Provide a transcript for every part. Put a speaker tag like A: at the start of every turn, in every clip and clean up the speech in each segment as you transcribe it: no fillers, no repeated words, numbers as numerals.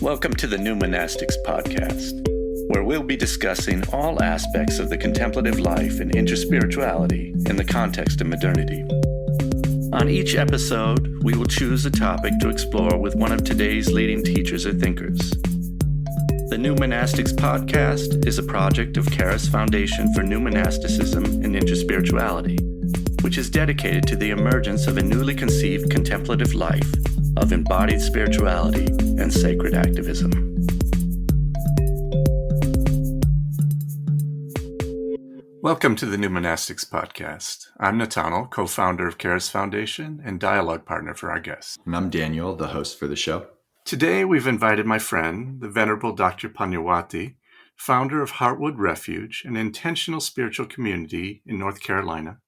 A: Welcome to the New Monastics Podcast, where we'll be discussing all aspects of the contemplative life and interspirituality in the context of modernity. On each episode, we will choose a topic to explore with one of today's leading teachers or thinkers. The New Monastics Podcast is a project of Charis Foundation for New Monasticism and Interspirituality, which is dedicated to the emergence of a newly conceived contemplative life of embodied spirituality and sacred activism. Welcome to the New Monastics Podcast. I'm Nathaniel, co-founder of Charis Foundation and dialogue partner for our guests.
B: And I'm Daniel, the host for the show.
A: Today, we've invited my friend, the Venerable Dr. Pannavati, founder of Heartwood Refuge, an intentional spiritual community in North Carolina,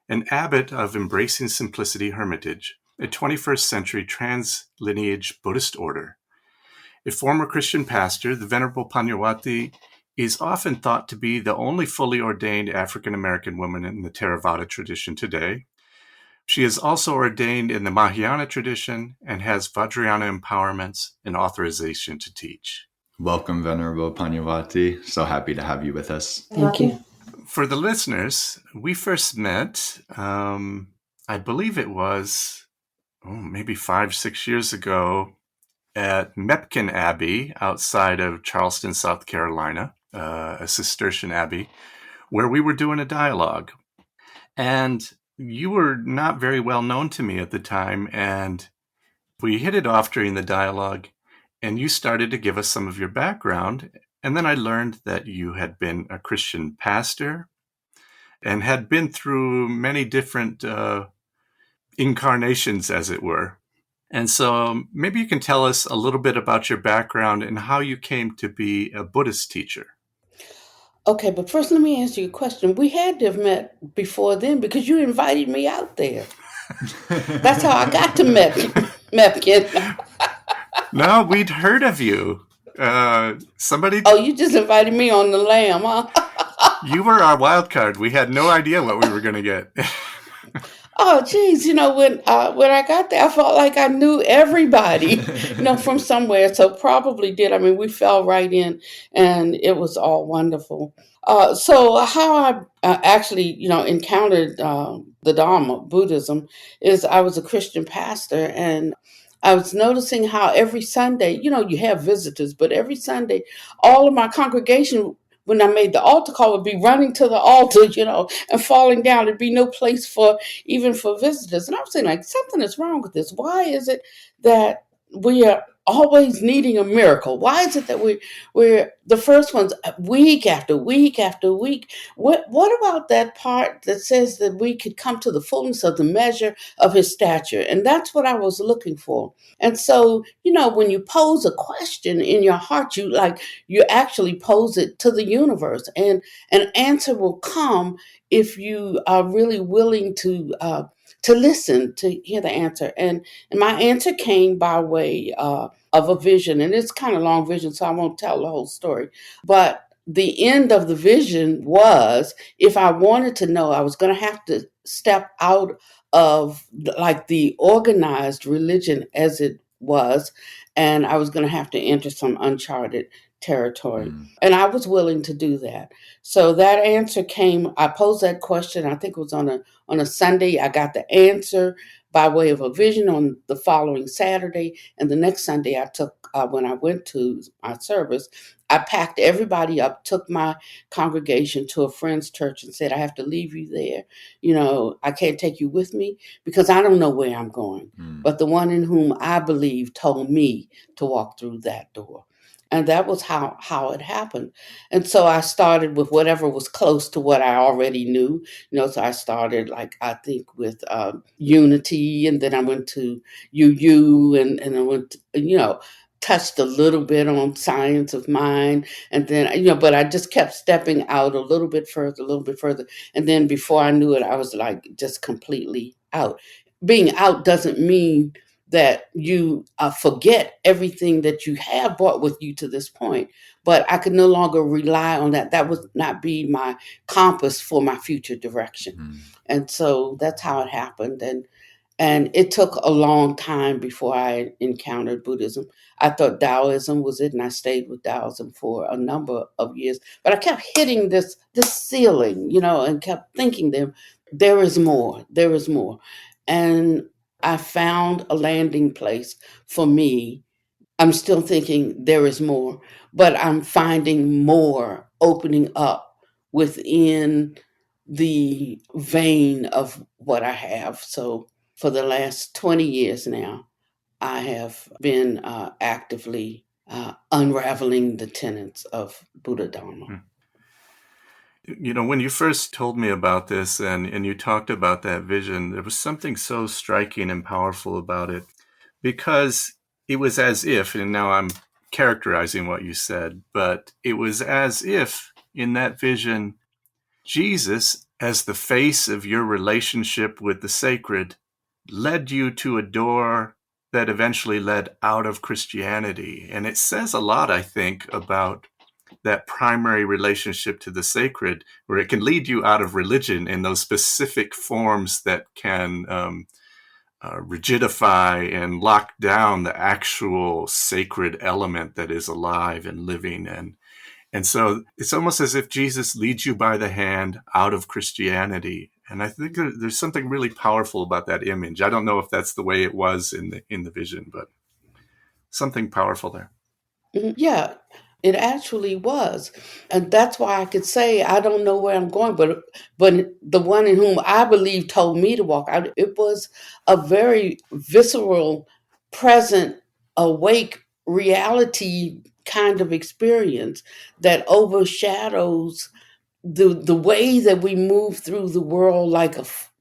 A: and abbot of Embracing Simplicity Hermitage, a 21st century trans-lineage Buddhist order. A former Christian pastor, the Venerable Pannavati is often thought to be the only fully ordained African-American woman in the Theravada tradition today. She is also ordained in the Mahayana tradition and has Vajrayana empowerments and authorization to teach.
B: Welcome, Venerable Pannavati. So happy to have you with us.
C: Thank you.
A: For the listeners, we first met, I believe it was maybe 5-6 years ago at Mepkin Abbey outside of Charleston, South Carolina, a Cistercian abbey, where we were doing a dialogue. And you were not very well known to me at the time, and we hit it off during the dialogue, and you started to give us some of your background. And then I learned that you had been a Christian pastor and had been through many different incarnations, as it were. And so maybe you can tell us a little bit about your background and how you came to be a Buddhist teacher.
C: Okay, but first let me answer your question. We had to have met before then because you invited me out there. That's how I got to Mepkin.
A: No, we'd heard of you. Somebody.
C: Oh, you just invited me on the lam, huh?
A: You were our wild card. We had no idea what we were going to get.
C: Oh, geez, when I got there, I felt like I knew everybody, from somewhere. So probably did. I mean, we fell right in, and it was all wonderful. So how I actually, encountered the Dharma, Buddhism, is I was a Christian pastor, and I was noticing how every Sunday, you have visitors, but every Sunday, all of my congregation, when I made the altar call, would be running to the altar, and falling down. There'd be no place even for visitors. And I was saying, like, something is wrong with this. Why is it that we are always needing a miracle? Why is it that we're the first ones week after week after week? What about that part that says that we could come to the fullness of the measure of his stature? And that's what I was looking for. And so, when you pose a question in your heart, you actually pose it to the universe, and an answer will come if you are really willing to listen, to hear the answer. And my answer came by way of a vision, and it's kind of long vision, so I won't tell the whole story. But the end of the vision was, if I wanted to know, I was going to have to step out of the organized religion as it was, and I was going to have to enter some uncharted territory. And I was willing to do that. So that answer came, I posed that question, I think it was on a Sunday. I got the answer by way of a vision on the following Saturday. And the next Sunday when I went to my service, I packed everybody up, took my congregation to a friend's church and said, I have to leave you there. I can't take you with me because I don't know where I'm going. But the one in whom I believe told me to walk through that door. And that was how it happened. And so I started with whatever was close to what I already knew. So I started, I think, with unity, and then I went to UU, and I went to, touched a little bit on science of mind. And then, but I just kept stepping out a little bit further. And then before I knew it, I was just completely out. Being out doesn't mean that you forget everything that you have brought with you to this point. But I could no longer rely on that. That would not be my compass for my future direction. And so that's how it happened. And it took a long time before I encountered Buddhism. I thought Taoism was it, and I stayed with Taoism for a number of years. But I kept hitting this ceiling, and kept thinking there is more, there is more. And I found a landing place for me. I'm still thinking there is more, but I'm finding more opening up within the vein of what I have. So for the last 20 years now, I have been actively unraveling the tenets of Buddha Dharma.
A: When you first told me about this and you talked about that vision, there was something so striking and powerful about it, because it was as if, and now I'm characterizing what you said, but it was as if in that vision, Jesus, as the face of your relationship with the sacred, led you to a door that eventually led out of Christianity. And it says a lot, I think, about that primary relationship to the sacred, where it can lead you out of religion in those specific forms that can rigidify and lock down the actual sacred element that is alive and living. And so it's almost as if Jesus leads you by the hand out of Christianity. And I think there's something really powerful about that image. I don't know if that's the way it was in the vision, but something powerful there.
C: Yeah, it actually was. And that's why I could say I don't know where I'm going, but the one in whom I believe told me to walk out, it was a very visceral, present, awake reality kind of experience that overshadows the way that we move through the world, like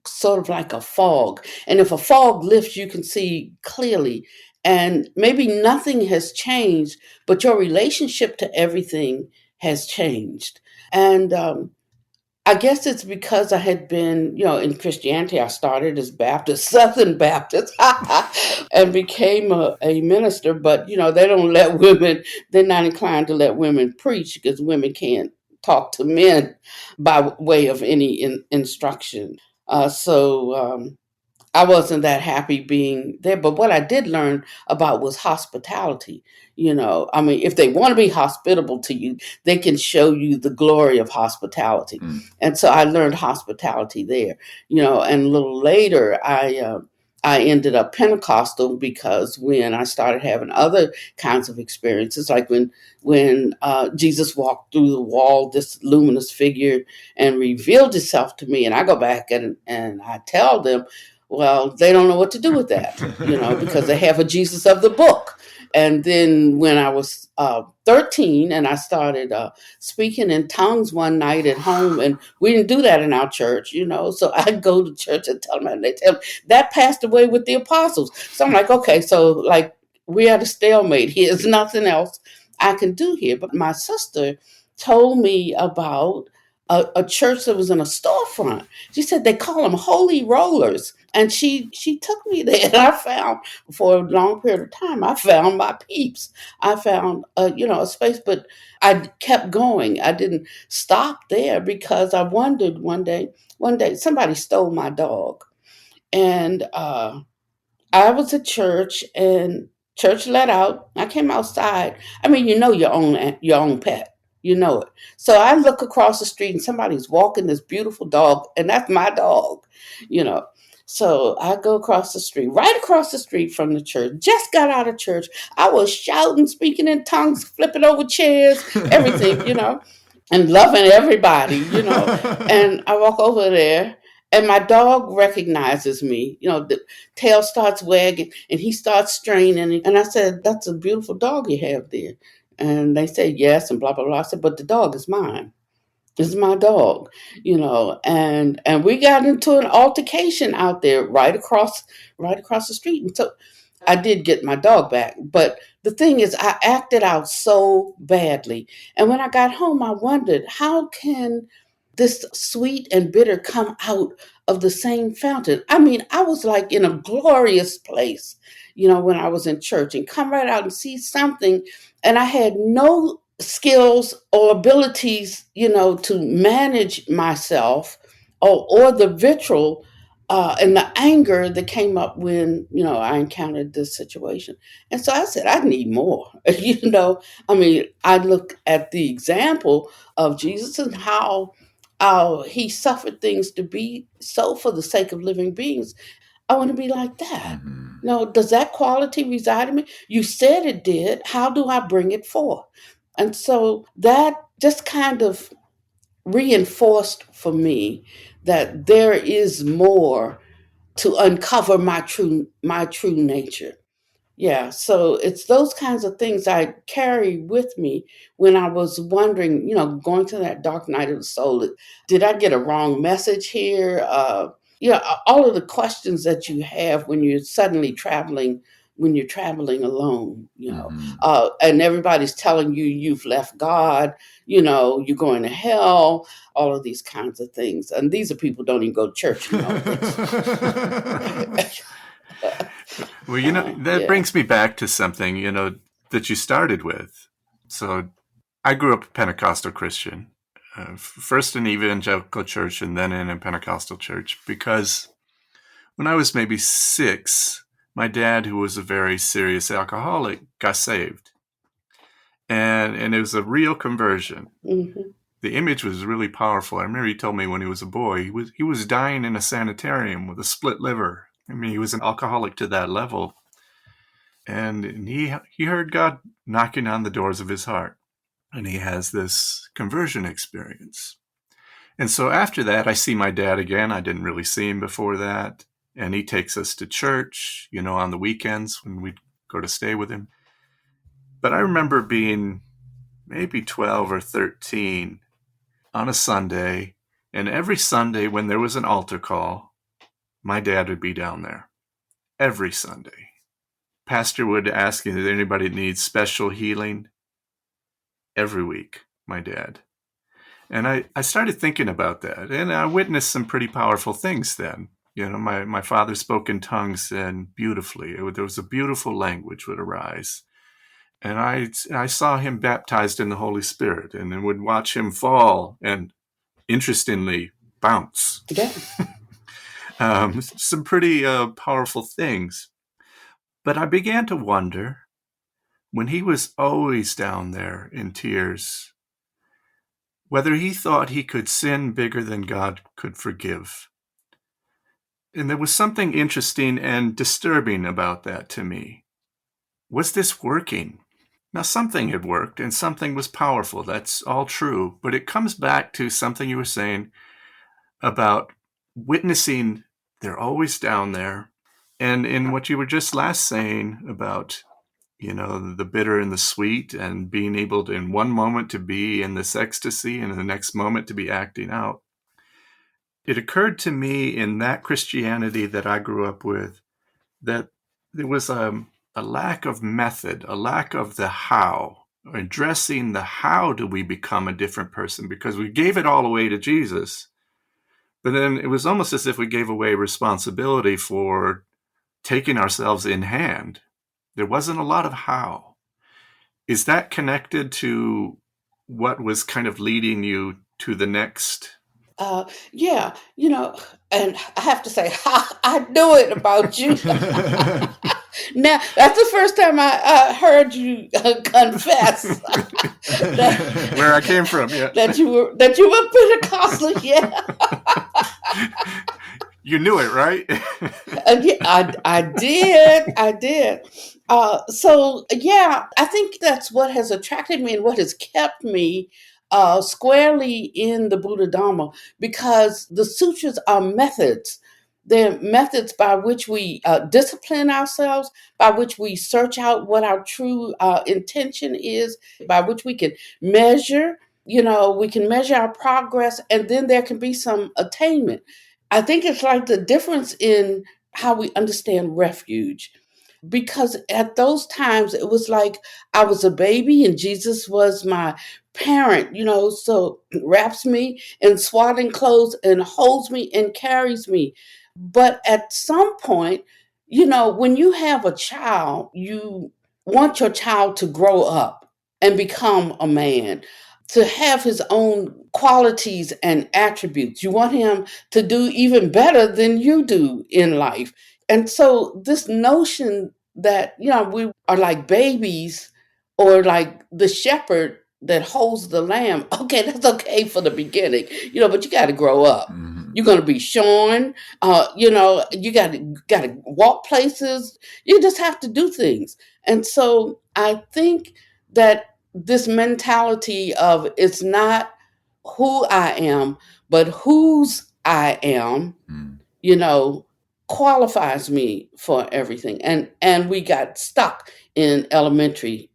C: sort of like a fog. And if a fog lifts, you can see clearly. And maybe nothing has changed, but your relationship to everything has changed. And I guess it's because I had been, in Christianity, I started as Baptist, Southern Baptist, and became a minister. But, they don't let women, they're not inclined to let women preach because women can't talk to men by way of any instruction. So I wasn't that happy being there. But what I did learn about was hospitality. I mean, if they want to be hospitable to you, they can show you the glory of hospitality. And so I learned hospitality there, and a little later, I ended up Pentecostal because when I started having other kinds of experiences, like when Jesus walked through the wall, this luminous figure, and revealed itself to me, and I go back and I tell them, well, they don't know what to do with that, because they have a Jesus of the book. And then when I was 13 and I started speaking in tongues one night at home, and we didn't do that in our church, so I'd go to church and tell them, and they tell me, that passed away with the apostles. So I'm like, okay, so like we're at a stalemate here. There's nothing else I can do here. But my sister told me about a church that was in a storefront. She said they call them holy rollers. And she took me there, and I found, for a long period of time, I found my peeps. I found, a space, but I kept going. I didn't stop there because I wondered one day, somebody stole my dog. And I was at church, and church let out. I came outside. I mean, your own pet. You know it. So I look across the street, and somebody's walking this beautiful dog, and that's my dog, you know. So I go across the street, right across the street from the church. Just got out of church. I was shouting, speaking in tongues, flipping over chairs, everything, and loving everybody, And I walk over there, and my dog recognizes me. The tail starts wagging, and he starts straining. And I said, "That's a beautiful dog you have there." And they said, "Yes," and blah, blah, blah. I said, "But the dog is mine. This is my dog," and we got into an altercation out there right across the street. And so I did get my dog back. But the thing is, I acted out so badly. And when I got home, I wondered, how can this sweet and bitter come out of the same fountain? I mean, I was like in a glorious place, when I was in church, and come right out and see something. And I had no skills or abilities, to manage myself or the vitriol and the anger that came up when I encountered this situation. And so I said, I need more. I mean, I look at the example of Jesus and how he suffered things to be so for the sake of living beings. I want to be like that.
B: Mhm.
C: Does that quality reside in me? You said it did. How do I bring it forth? And so that just kind of reinforced for me that there is more to uncover my true nature. Yeah, so it's those kinds of things I carry with me when I was wondering, going to that dark night of the soul. Did I get a wrong message here? All of the questions that you have when you're suddenly traveling, when you're traveling alone,
B: Mhm.
C: and everybody's telling you you've left God, you're going to hell, all of these kinds of things. And these are people who don't even go to church,
A: Well, that
C: Yeah.
A: brings me back to something, that you started with. So I grew up a Pentecostal Christian, first in evangelical church and then in a Pentecostal church, because when I was maybe 6, my dad, who was a very serious alcoholic, got saved. And it was a real conversion.
C: Hmm.
A: The image was really powerful. I remember he told me when he was a boy, he was dying in a sanitarium with a split liver. I mean, he was an alcoholic to that level. And he heard God knocking on the doors of his heart. And he has this conversion experience. And so after that, I see my dad again. I didn't really see him before that. And he takes us to church, on the weekends when we'd go to stay with him. But I remember being maybe 12 or 13 on a Sunday. And every Sunday when there was an altar call, my dad would be down there. Every Sunday. Pastor would ask if anybody needs special healing. Every week, my dad. And I started thinking about that. And I witnessed some pretty powerful things then. My father spoke in tongues and beautifully. There was a beautiful language would arise. And I saw him baptized in the Holy Spirit and then would watch him fall and, interestingly, bounce.
C: Yeah.
A: Some pretty powerful things. But I began to wonder, when he was always down there in tears, whether he thought he could sin bigger than God could forgive. And there was something interesting and disturbing about that to me. Was this working? Now, something had worked and something was powerful. That's all true. But it comes back to something you were saying about witnessing they're always down there. And in what you were just last saying about, the bitter and the sweet, and being able to, in one moment, to be in this ecstasy and in the next moment to be acting out. It occurred to me in that Christianity that I grew up with that there was a lack of method, a lack of the how, addressing the how do we become a different person, because we gave it all away to Jesus. But then it was almost as if we gave away responsibility for taking ourselves in hand. There wasn't a lot of how. Is that connected to what was kind of leading you to the next?
C: Yeah, and I have to say, I knew it about you. Now, that's the first time I heard you confess that,
A: Where I came from, yeah.
C: that you were Pentecostal. Yeah.
A: You knew it, right?
C: Yeah, I did. I did. So, yeah, I think that's what has attracted me and what has kept me squarely in the Buddha Dharma, because the sutras are methods. They're methods by which we discipline ourselves, by which we search out what our true intention is, by which we can measure. We can measure our progress, and then there can be some attainment. I think it's like the difference in how we understand refuge. Because at those times, it was like I was a baby and Jesus was my parent, so wraps me in swaddling clothes and holds me and carries me. But at some point, when you have a child, you want your child to grow up and become a man, to have his own qualities and attributes. You want him to do even better than you do in life. And so this notion that, we are like babies or like the shepherd that holds the lamb. Okay, that's okay for the beginning, but you got to grow up.
B: Mm-hmm.
C: You're going to be shorn. You got to walk places. You just have to do things. And so I think that this mentality of it's not who I am, but whose I am,
B: Mm.
C: you know, qualifies me for everything. And we got stuck in elementary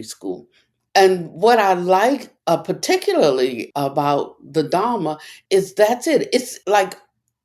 C: school. And what I like particularly about the Dharma is that's it. It's like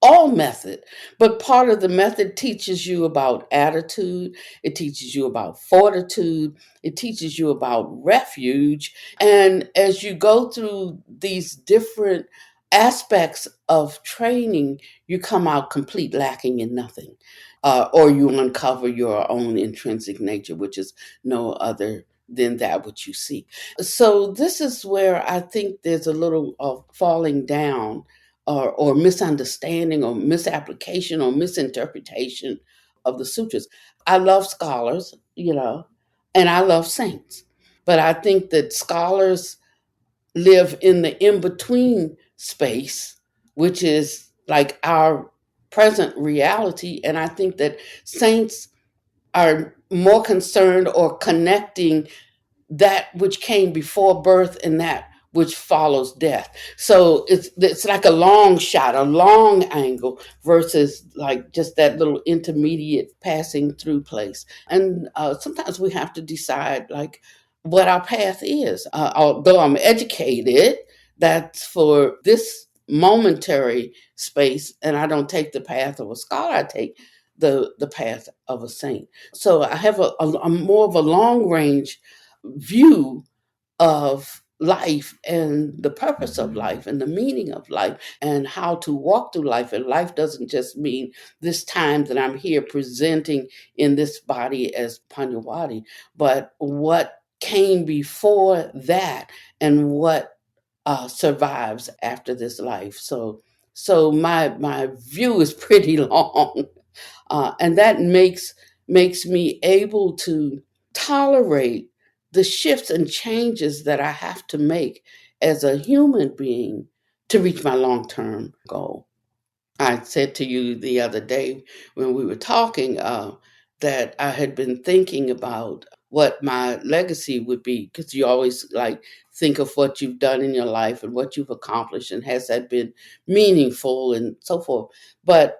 C: all method, but part of the method teaches you about attitude. It teaches you about fortitude. It teaches you about refuge. And as you go through these different aspects of training, you come out complete lacking in nothing, or you uncover your own intrinsic nature, which is no other than that which you seek. So this is where I think there's a little of falling down or misunderstanding or misapplication or misinterpretation of the sutras. I love scholars, and I love saints. But I think that scholars live in the in between space, which is like our present reality. And I think that saints are more concerned or connecting that which came before birth and that which follows death. So it's like a long shot, a long angle versus like just that little intermediate passing through place. And sometimes we have to decide like what our path is. Although I'm educated, that's for this momentary space, and I don't take the path of a scholar. I take the path of a saint. So I have a more of a long range view of life and the purpose of life and the meaning of life and how to walk through life. And life doesn't just mean this time that I'm here presenting in this body as Pannavati, but what came before that and what survives after this life. So my view is pretty long, and that makes me able to tolerate the shifts and changes that I have to make as a human being to reach my long-term goal. I said to you the other day when we were talking that I had been thinking about what my legacy would be, because you always like think of what you've done in your life and what you've accomplished and has that been meaningful and so forth. But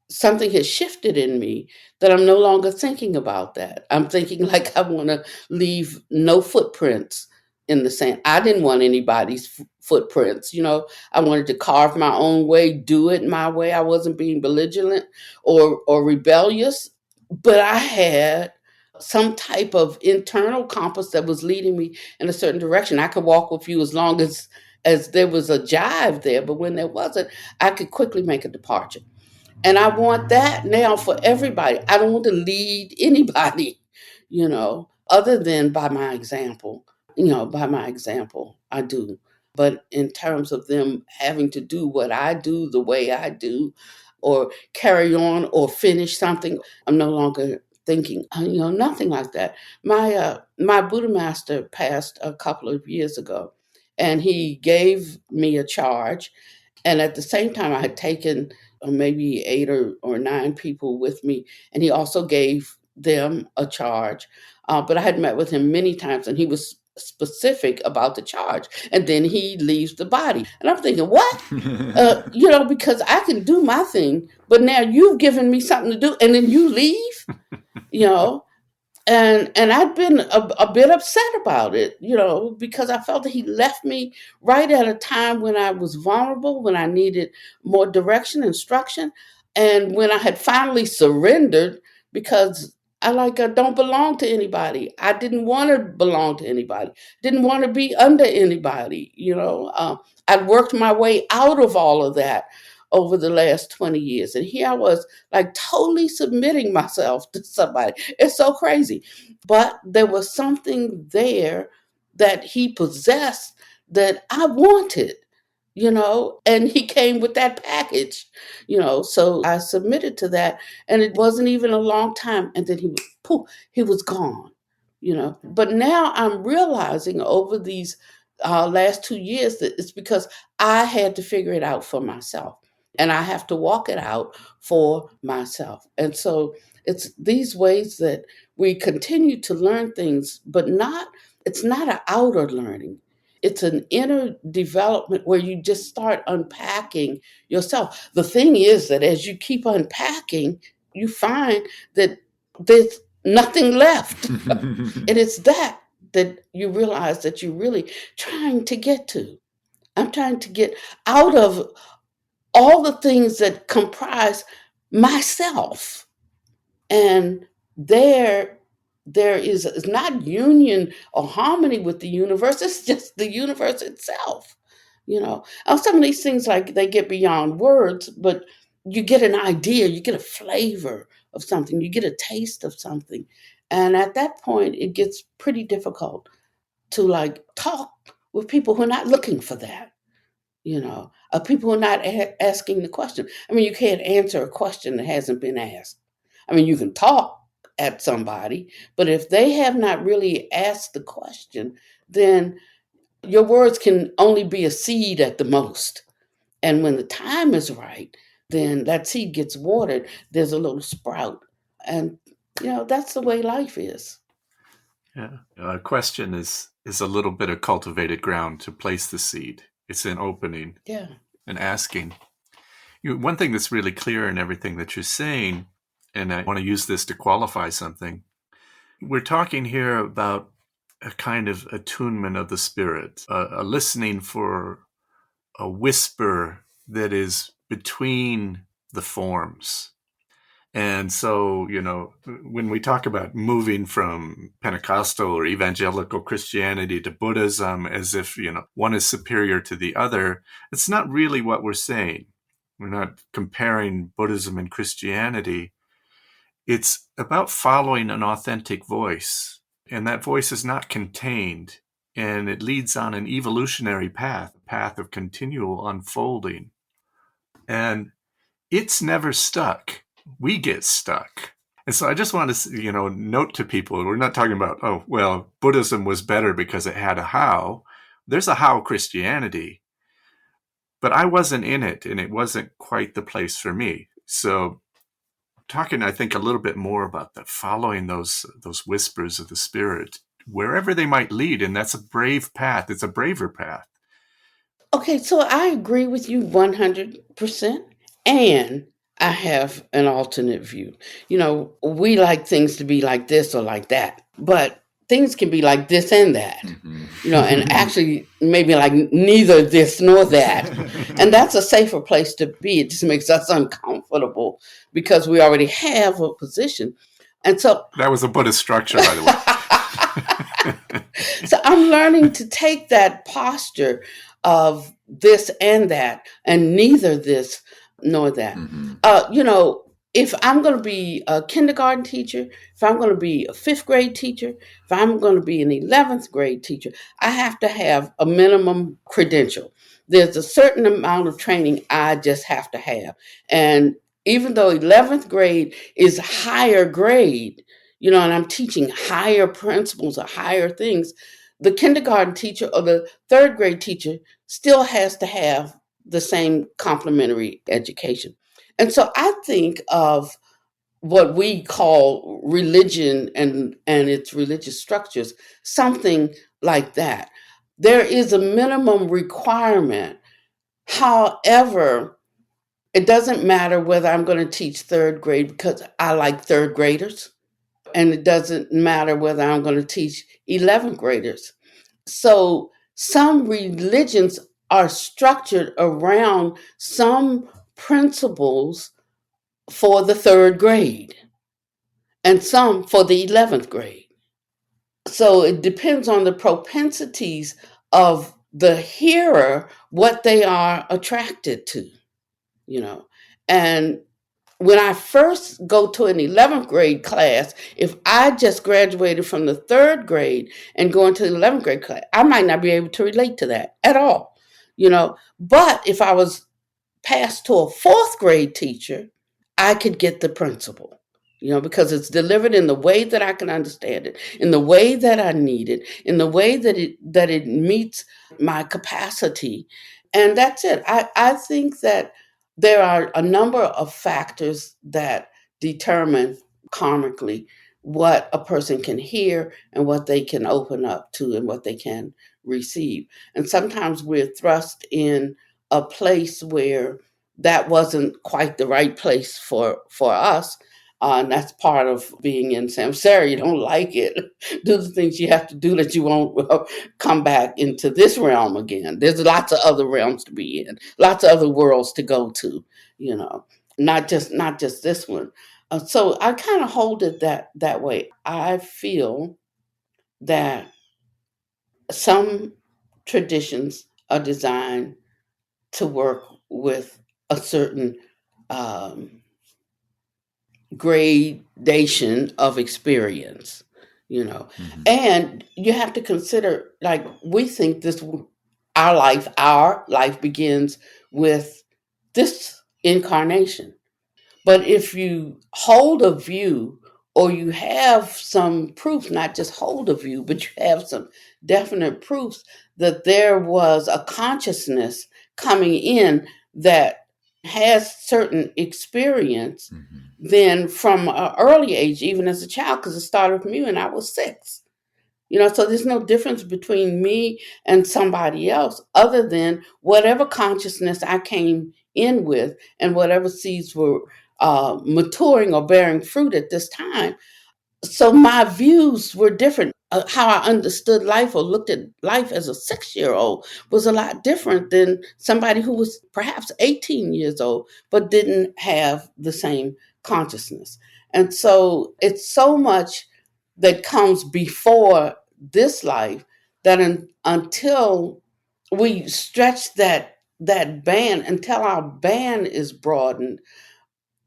C: something has shifted in me that I'm no longer thinking about that. I'm thinking like I want to leave no footprints in the sand. I didn't want anybody's footprints. I wanted to carve my own way, do it my way. I wasn't being belligerent or rebellious, but I had some type of internal compass that was leading me in a certain direction. I could walk with you as long as there was a jive there, but when there wasn't, I could quickly make a departure. And I want that now for everybody. I don't want to lead anybody, other than by my example. By my example, I do. But in terms of them having to do what I do the way I do, or carry on or finish something, I'm no longer thinking, nothing like that. My Buddha master passed a couple of years ago, and he gave me a charge. And at the same time, I had taken maybe 8 or 9 people with me, and he also gave them a charge. But I had met with him many times, and he was specific about the charge. And then he leaves the body. And I'm thinking, what? Because I can do my thing, but now you've given me something to do, and then you leave, you know. And I'd been a bit upset about it, because I felt that he left me right at a time when I was vulnerable, when I needed more direction, instruction, and when I had finally surrendered because I don't belong to anybody. I didn't want to belong to anybody. Didn't want to be under anybody. I'd worked my way out of all of that over the last 20 years, and here I was like totally submitting myself to somebody. It's so crazy. But there was something there that he possessed that I wanted. and he came with that package, so I submitted to that, and it wasn't even a long time, and then he was gone, but now I'm realizing over these last 2 years that it's because I had to figure it out for myself, and I have to walk it out for myself. And so it's these ways that we continue to learn things, but it's not an outer learning. It's an inner development where you just start unpacking yourself. The thing is that as you keep unpacking, you find that there's nothing left. And it's that you realize that you're really trying to get to. I'm trying to get out of all the things that comprise myself. And there is it's not union or harmony with the universe, it's just the universe itself. Some of these things, like, they get beyond words, but you get an idea, you get a flavor of something, you get a taste of something. And at that point it gets pretty difficult to, like, talk with people who are not looking for that, people who are not asking the question. I mean, you can't answer a question that hasn't been asked. I mean, you can talk at somebody, but if they have not really asked the question, then your words can only be a seed at the most. And when the time is right, then that seed gets watered, there's a little sprout. And, that's the way life is.
A: Yeah. A question is a little bit of cultivated ground to place the seed. It's an opening.
C: Yeah.
A: And asking. One thing that's really clear in everything that you're saying, and I want to use this to qualify something, we're talking here about a kind of attunement of the spirit, a listening for a whisper that is between the forms. And so, when we talk about moving from Pentecostal or Evangelical Christianity to Buddhism as if, one is superior to the other, it's not really what we're saying. We're not comparing Buddhism and Christianity. It's about following an authentic voice. And that voice is not contained. And it leads on an evolutionary path, a path of continual unfolding. And it's never stuck. We get stuck. And so I just want to, note to people, we're not talking about, oh, well, Buddhism was better because it had a how. There's a how Christianity. But I wasn't in it, and it wasn't quite the place for me. So talking, I think, a little bit more about that, following those whispers of the spirit, wherever they might lead. And that's a brave path. It's a braver path.
C: Okay, so I agree with you 100%. And I have an alternate view. We like things to be like this or like that, but things can be like this and that, and actually maybe like neither this nor that. And that's a safer place to be. It just makes us uncomfortable because we already have a position. And so
A: that was a Buddhist structure, by the
C: way. So I'm learning to take that posture of this and that, and neither this nor that. If I'm going to be a kindergarten teacher, if I'm going to be a 5th grade teacher, if I'm going to be an 11th grade teacher, I have to have a minimum credential. There's a certain amount of training I just have to have. And even though 11th grade is higher grade, and I'm teaching higher principles or higher things, the kindergarten teacher or the 3rd grade teacher still has to have the same complementary education. And so I think of what we call religion and its religious structures, something like that. There is a minimum requirement. However, it doesn't matter whether I'm going to teach 3rd grade because I like 3rd graders. And it doesn't matter whether I'm going to teach 11th graders. So some religions are structured around some principles for the 3rd grade and some for the 11th grade. So it depends on the propensities of the hearer, what they are attracted to, And when I first go to an 11th grade class, if I just graduated from the 3rd grade and go into the 11th grade class, I might not be able to relate to that at all. But if I was passed to a fourth grade teacher, I could get the principle, because it's delivered in the way that I can understand it, in the way that I need it, in the way that it meets my capacity. And that's it. I think that there are a number of factors that determine karmically what a person can hear and what they can open up to and what they can receive. And sometimes we're thrust in a place where that wasn't quite the right place for us. And that's part of being in samsara. You don't like it. Do the things you have to do that you won't come back into this realm again. There's lots of other realms to be in, lots of other worlds to go to, not just this one. So I kind of hold it that way. I feel that some traditions are designed to work with a certain um, gradation of experience, and you have to consider, like, we think our life begins with this incarnation. But if you hold a view, or you have some proof, not just hold a view, but you have some definite proofs that there was a consciousness coming in that has certain experience, then from an early age, even as a child, because it started with me when I was 6. So there's no difference between me and somebody else other than whatever consciousness I came in with and whatever seeds were maturing or bearing fruit at this time. So my views were different. How I understood life or looked at life as a 6-year-old was a lot different than somebody who was perhaps 18 years old, but didn't have the same consciousness. And so it's so much that comes before this life that until we stretch that band, until our band is broadened,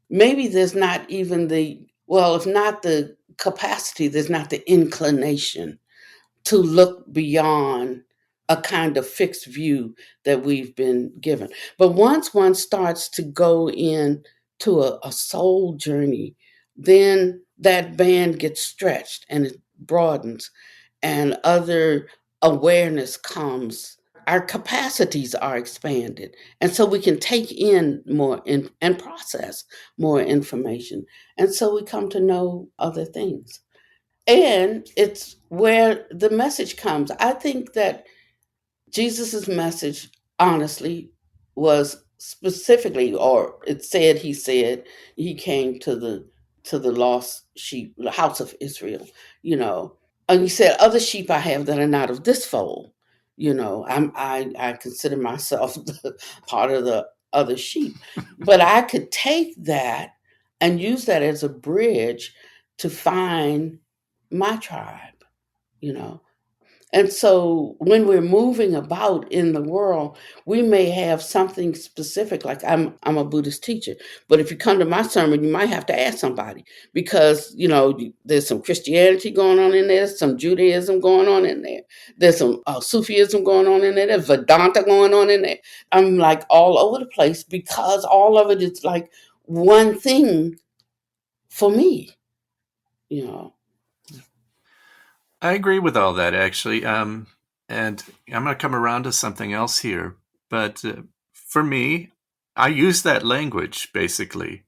C: maybe there's not even if not the capacity, there's not the inclination to look beyond a kind of fixed view that we've been given. But once one starts to go in to a soul journey, then that band gets stretched and it broadens, and other awareness comes. Our capacities are expanded. And so we can take in more and process more information. And so we come to know other things. And it's where the message comes. I think that Jesus's message, honestly, was specifically, or he said he came to the lost sheep, the house of Israel, and he said, "Other sheep I have that are not of this fold." I consider myself part of the other sheep, but I could take that and use that as a bridge to find my tribe, you know. And so when we're moving about in the world, we may have something specific, like I'm a Buddhist teacher, but if you come to my sermon, you might have to ask somebody because, there's some Christianity going on in there, some Judaism going on in there, there's some Sufism going on in there, there's Vedanta going on in there. I'm like all over the place because all of it is like one thing for me, you know.
A: I agree with all that, actually. And I'm going to come around to something else here. But for me, I use that language, basically,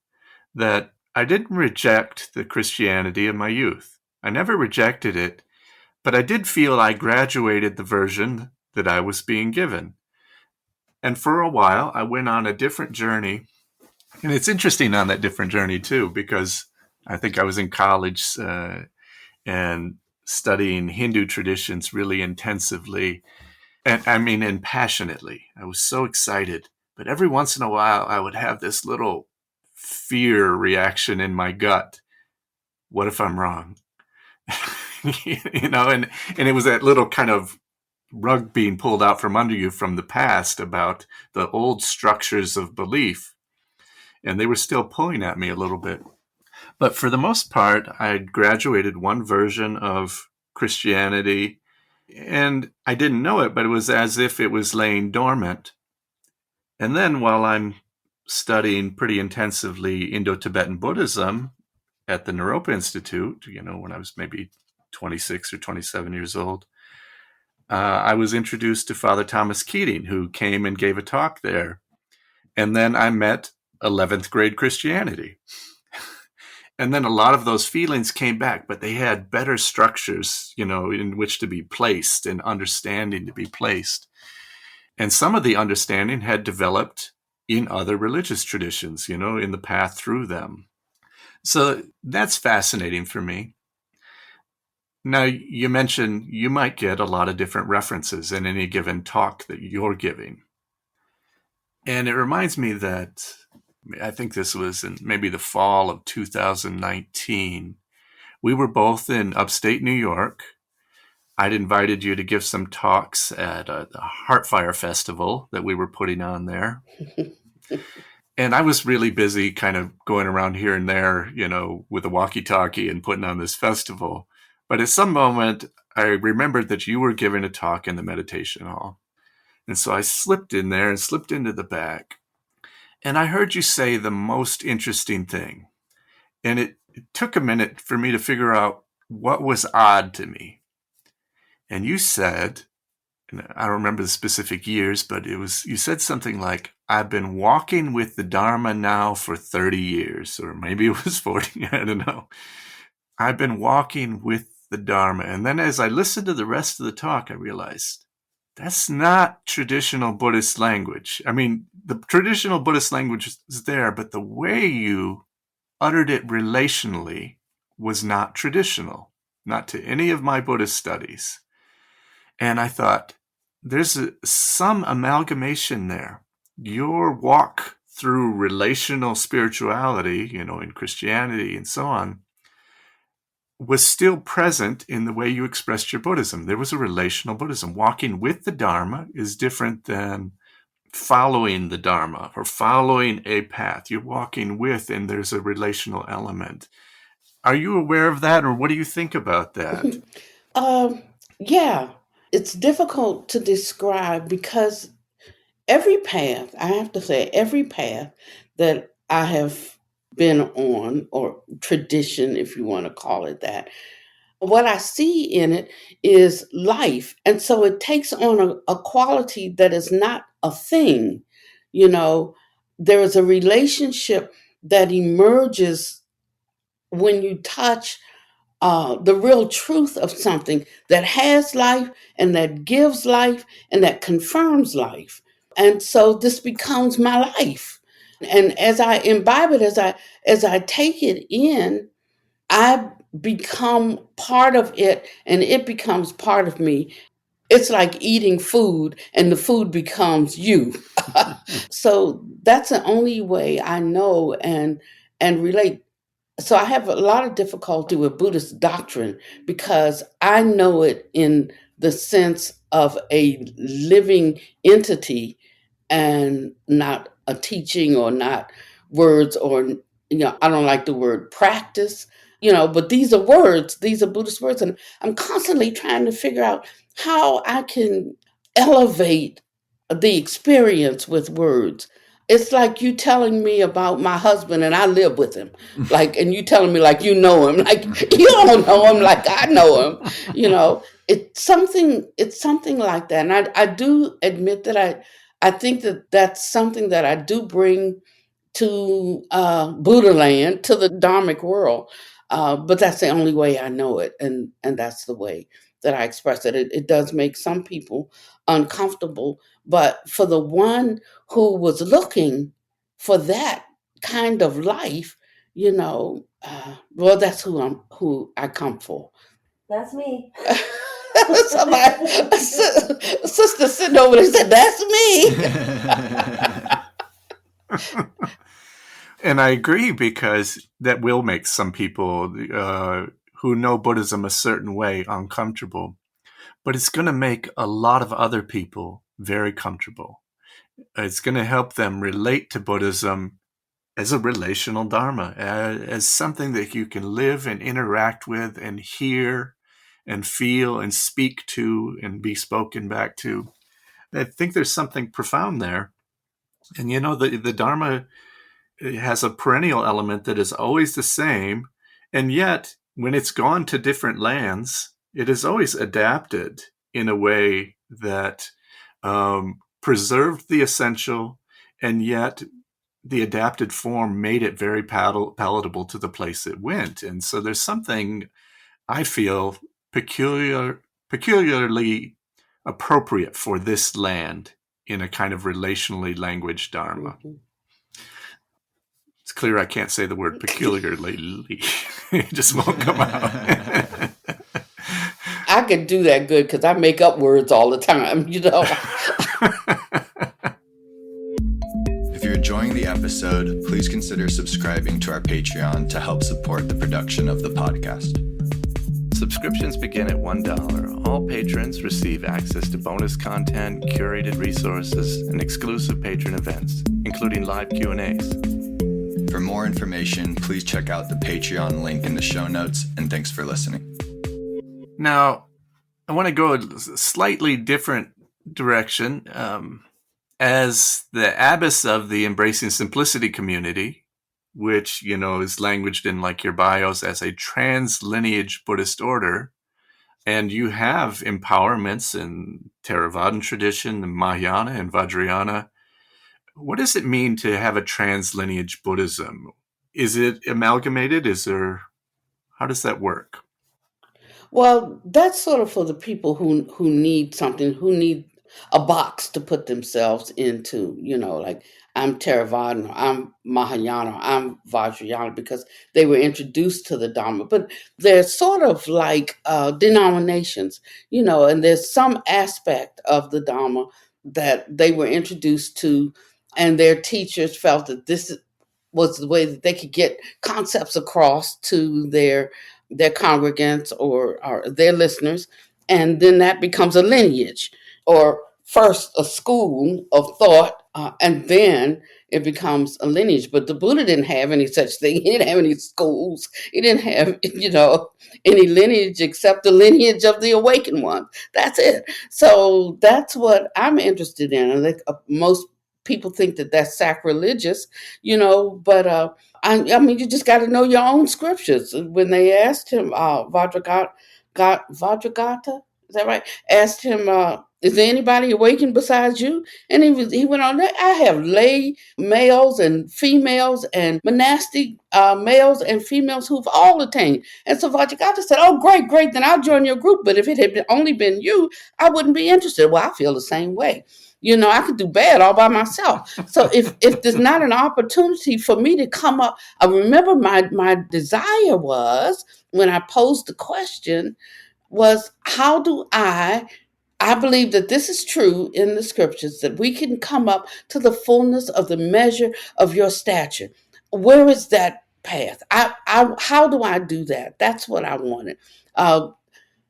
A: that I didn't reject the Christianity of my youth. I never rejected it, but I did feel I graduated the version that I was being given. And for a while, I went on a different journey. And it's interesting on that different journey, too, because I think I was in college and studying Hindu traditions really intensively, and passionately. I was so excited. But every once in a while, I would have this little fear reaction in my gut. What if I'm wrong? And it was that little kind of rug being pulled out from under you from the past about the old structures of belief. And they were still pulling at me a little bit. But for the most part, I graduated one version of Christianity, And I didn't know it, but it was as if it was laying dormant. And then while I'm studying pretty intensively Indo-Tibetan Buddhism at the Naropa Institute, when I was maybe 26 or 27 years old, I was introduced to Father Thomas Keating, who came and gave a talk there. And then I met 11th grade Christianity. And then a lot of those feelings came back, but they had better structures, in which to be placed and understanding to be placed. And some of the understanding had developed in other religious traditions, in the path through them. So that's fascinating for me. Now, you mentioned you might get a lot of different references in any given talk that you're giving. And it reminds me that I think this was in maybe the fall of 2019. We were both in upstate New York. I'd invited you to give some talks at the Heartfire Festival that we were putting on there. And I was really busy kind of going around here and there, with a walkie-talkie and putting on this festival. But at some moment, I remembered that you were giving a talk in the meditation hall. And so I slipped in there and slipped into the back. And I heard you say the most interesting thing. And it took a minute for me to figure out what was odd to me. And you said, and I don't remember the specific years, but you said something like, I've been walking with the Dharma now for 30 years, or maybe it was 40, I don't know. I've been walking with the Dharma. And then as I listened to the rest of the talk, I realized that's not traditional Buddhist language. I mean, the traditional Buddhist language is there, but the way you uttered it relationally was not traditional, not to any of my Buddhist studies. And I thought, there's some amalgamation there. Your walk through relational spirituality, in Christianity and so on, was still present in the way you expressed your Buddhism. There was a relational Buddhism. Walking with the Dharma is different than following the Dharma or following a path. You're walking with, and there's a relational element. Are you aware of that, or what do you think about that?
C: Yeah, it's difficult to describe because every path, I have to say, every path that I have been on, or tradition, if you want to call it that, what I see in it is life. And so it takes on a quality that is not a thing. There is a relationship that emerges when you touch the real truth of something that has life and that gives life and that confirms life. And so this becomes my life. And as I imbibe it, as I take it in, I become part of it and it becomes part of me. It's like eating food and the food becomes you. So that's the only way I know and relate. So I have a lot of difficulty with Buddhist doctrine because I know it in the sense of a living entity and not a teaching or not words or, I don't like the word practice, but these are words, these are Buddhist words. And I'm constantly trying to figure out how I can elevate the experience with words. It's like you telling me about my husband and I live with him. And you telling me like you know him. Like you don't know him like I know him. It's something like that. And I do admit that I think that that's something that I do bring to Buddha land, to the Dharmic world. But that's the only way I know it. And that's the way that I express it. It does make some people uncomfortable. But for the one who was looking for that kind of life, well, that's who I come for.
D: That's me.
C: Somebody, a sister sitting over there said, "That's me."
A: And I agree, because that will make some people who know Buddhism a certain way uncomfortable. But it's going to make a lot of other people very comfortable. It's going to help them relate to Buddhism as a relational Dharma, as something that you can live and interact with and hear and feel and speak to and be spoken back to. I think there's something profound there. And the Dharma has a perennial element that is always the same, and yet when it's gone to different lands, it is always adapted in a way that preserved the essential, and yet the adapted form made it very palatable to the place it went. And so there's something I feel peculiarly appropriate for this land in a kind of relationally languaged Dharma. Mm-hmm. It's clear I can't say the word peculiarly. It just won't come out.
C: I can do that good because I make up words all the time,
B: If you're enjoying the episode, please consider subscribing to our Patreon to help support the production of the podcast.
A: Subscriptions begin at $1. All patrons receive access to bonus content, curated resources, and exclusive patron events, including live Q&As.
B: For more information, please check out the Patreon link in the show notes, and thanks for listening.
A: Now, I want to go a slightly different direction. As the abbess of the Embracing Simplicity community, which, is languaged in like your bios as a trans-lineage Buddhist order, and you have empowerments in Theravadan tradition, the Mahayana and Vajrayana. What does it mean to have a trans-lineage Buddhism? Is it amalgamated? How does that work?
C: Well, that's sort of for the people who need something, who need a box to put themselves into, like I'm Theravadan, I'm Mahayana, I'm Vajrayana, because they were introduced to the Dharma. But they're sort of like denominations, and there's some aspect of the Dharma that they were introduced to, and their teachers felt that this was the way that they could get concepts across to their congregants or their listeners, and then that becomes a lineage, or first a school of thought, and then it becomes a lineage. But the Buddha didn't have any such thing. He didn't have any schools. He didn't have, any lineage except the lineage of the awakened one. That's it. So that's what I'm interested in. And most people think that that's sacrilegious, but I mean, you just got to know your own scriptures. When they asked him, Vajragata, is that right? Asked him, is there anybody awakened besides you? And he went on, I have lay males and females and monastic males and females who've all attained. And so Vajragata said, oh, great, then I'll join your group. But if it had only been you, I wouldn't be interested. Well, I feel the same way. I could do bad all by myself. So if there's not an opportunity for me to come up, I remember my desire was, when I posed the question, was how do I believe that this is true in the scriptures, that we can come up to the fullness of the measure of your stature. Where is that path? How do I do that? That's what I wanted.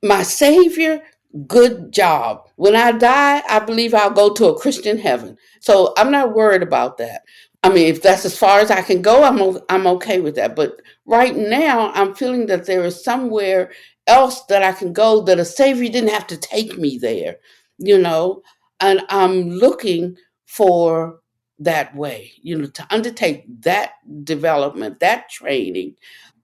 C: My Savior, good job. When I die, I believe I'll go to a Christian heaven. So I'm not worried about that. I mean, if that's as far as I can go, I'm okay with that. But right now, I'm feeling that there is somewhere else that I can go, that a Savior didn't have to take me there, and I'm looking for that way, to undertake that development, that training,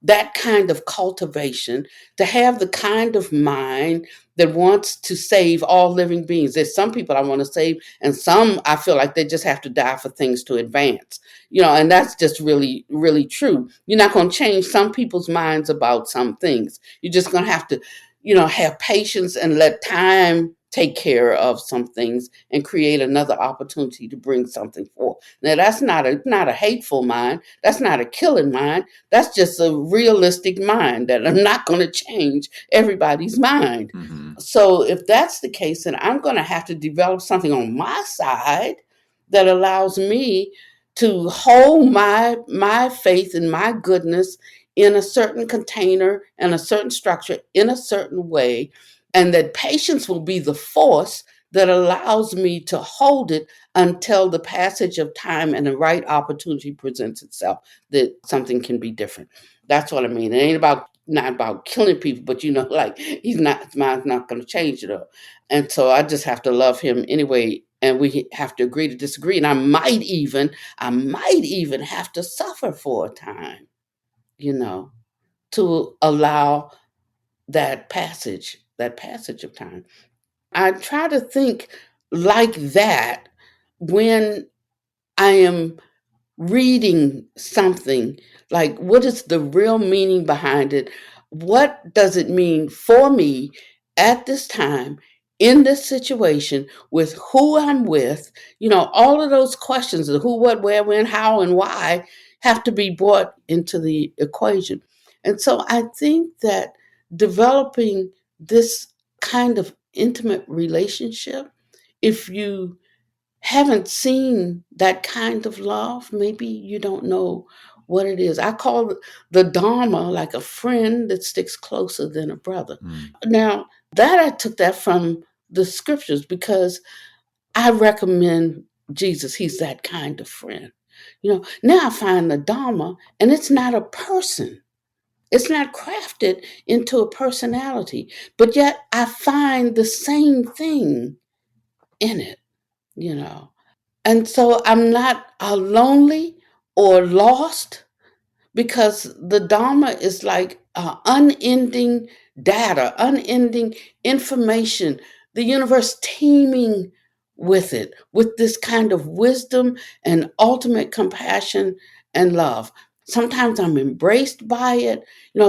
C: that kind of cultivation, to have the kind of mind that wants to save all living beings. There's some people I want to save, and some I feel like they just have to die for things to advance. And that's just really, really true. You're not going to change some people's minds about some things. You're just going to have to, have patience and let time take care of some things and create another opportunity to bring something forth. Now, that's not a hateful mind. That's not a killing mind. That's just a realistic mind that I'm not going to change everybody's mind. Mm-hmm. So if that's the case, then I'm going to have to develop something on my side that allows me to hold my faith and my goodness in a certain container and a certain structure in a certain way, and that patience will be the force that allows me to hold it until the passage of time and the right opportunity presents itself, that something can be different. That's what I mean. It ain't about not about killing people, but like his mind's not going to change it up. And so I just have to love him anyway. And we have to agree to disagree. And I might even have to suffer for a time, to allow that passage of time. I try to think like that when I am reading something, like what is the real meaning behind it? What does it mean for me at this time, in this situation, with who I'm with? All of those questions of who, what, where, when, how, and why have to be brought into the equation. And so I think that developing this kind of intimate relationship, if you haven't seen that kind of love, maybe you don't know what it is. I call the Dharma like a friend that sticks closer than a brother. Now, that I took that from the scriptures, because I recommend Jesus. He's that kind of friend. Now I find the Dharma, and it's not a person. It's not crafted into a personality, but yet I find the same thing in it, you know. And so I'm not lonely or lost, because the Dharma is like unending data, unending information, the universe teeming with it, with this kind of wisdom and ultimate compassion and love. Sometimes I'm embraced by it,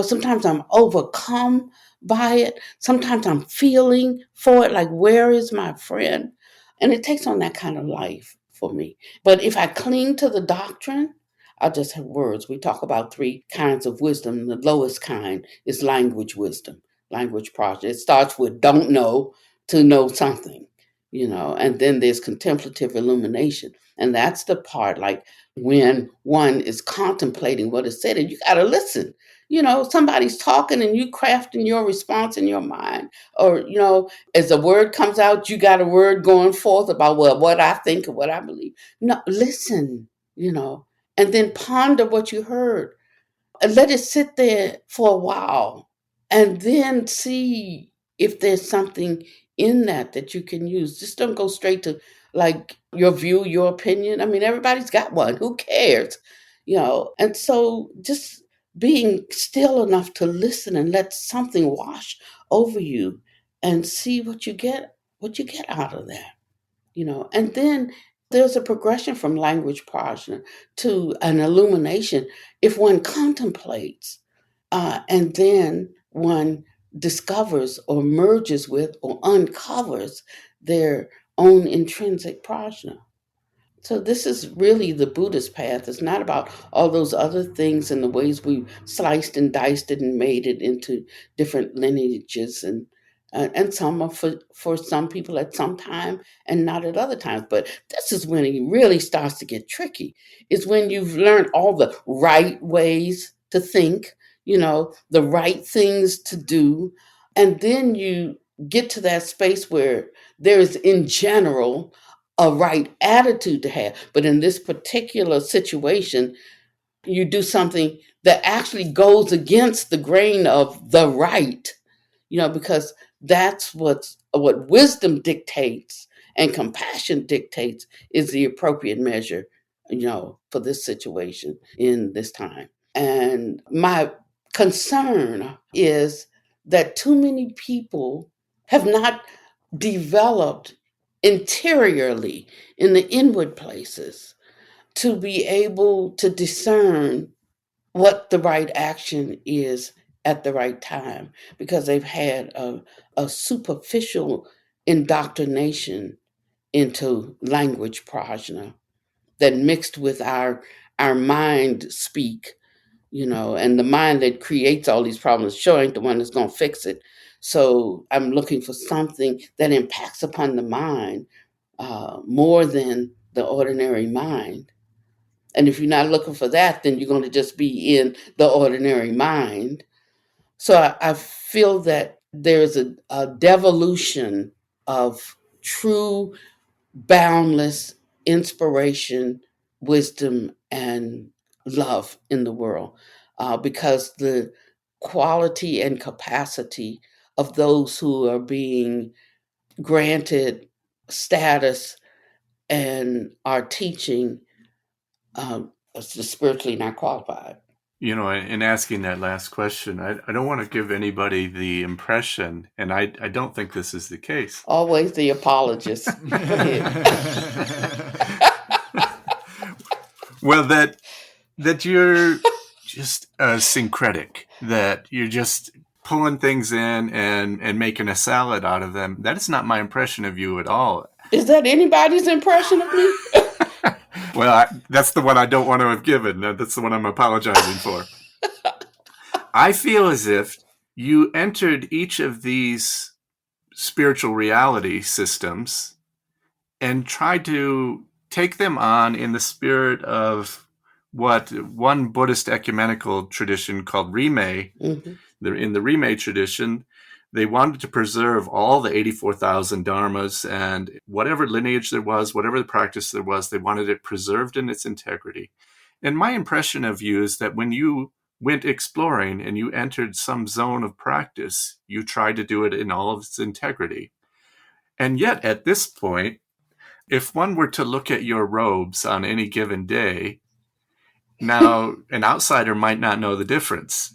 C: sometimes I'm overcome by it, sometimes I'm feeling for it, like, where is my friend? And it takes on that kind of life for me. But if I cling to the doctrine, I'll just have words. We talk about 3 kinds of wisdom. The lowest kind is language wisdom, language project. It starts with don't know to know something, and then there's contemplative illumination. And that's the part, like when one is contemplating what is said, and you got to listen. Somebody's talking and you crafting your response in your mind. Or, as a word comes out, you got a word going forth about, well, what I think and what I believe. No, listen, and then ponder what you heard and let it sit there for a while, and then see if there's something in that you can use. Just don't go straight to like your view, your opinion. I mean, everybody's got one. Who cares? And so just being still enough to listen and let something wash over you and see what you get out of that. And then there's a progression from language prajna to an illumination if one contemplates, and then one discovers or merges with or uncovers their own intrinsic prajna. So this is really the Buddhist path. It's not about all those other things and the ways we sliced and diced it and made it into different lineages, and some are for some people at some time and not at other times. But this is when it really starts to get tricky. It's when you've learned all the right ways to think, the right things to do, and then you get to that space where there is, in general, a right attitude to have. But in this particular situation, you do something that actually goes against the grain of the right, because that's what wisdom dictates and compassion dictates is the appropriate measure, for this situation in this time. And my concern is that too many people have not developed interiorly in the inward places to be able to discern what the right action is at the right time, because they've had a superficial indoctrination into language prajna that mixed with our mind speak, and the mind that creates all these problems sure ain't the one that's going to fix it. So I'm looking for something that impacts upon the mind more than the ordinary mind. And if you're not looking for that, then you're going to just be in the ordinary mind. So I feel that there's a devolution of true, boundless inspiration, wisdom, and love in the world, because the quality and capacity of those who are being granted status and are teaching spiritually not qualified.
A: In asking that last question, I don't want to give anybody the impression, and I don't think this is the case.
C: Always the apologist. Go ahead.
A: Well, that you're just syncretic, that you're just pulling things in and making a salad out of them. That is not my impression of you at all.
C: Is that anybody's impression of me?
A: Well, that's the one I don't want to have given. That's the one I'm apologizing for. I feel as if you entered each of these spiritual reality systems and tried to take them on in the spirit of what one Buddhist ecumenical tradition called Rimei.
C: Mm-hmm.
A: In the Rimei tradition, they wanted to preserve all the 84,000 dharmas and whatever lineage there was, whatever the practice there was, they wanted it preserved in its integrity. And my impression of you is that when you went exploring and you entered some zone of practice, you tried to do it in all of its integrity. And yet at this point, if one were to look at your robes on any given day, now an outsider might not know the difference.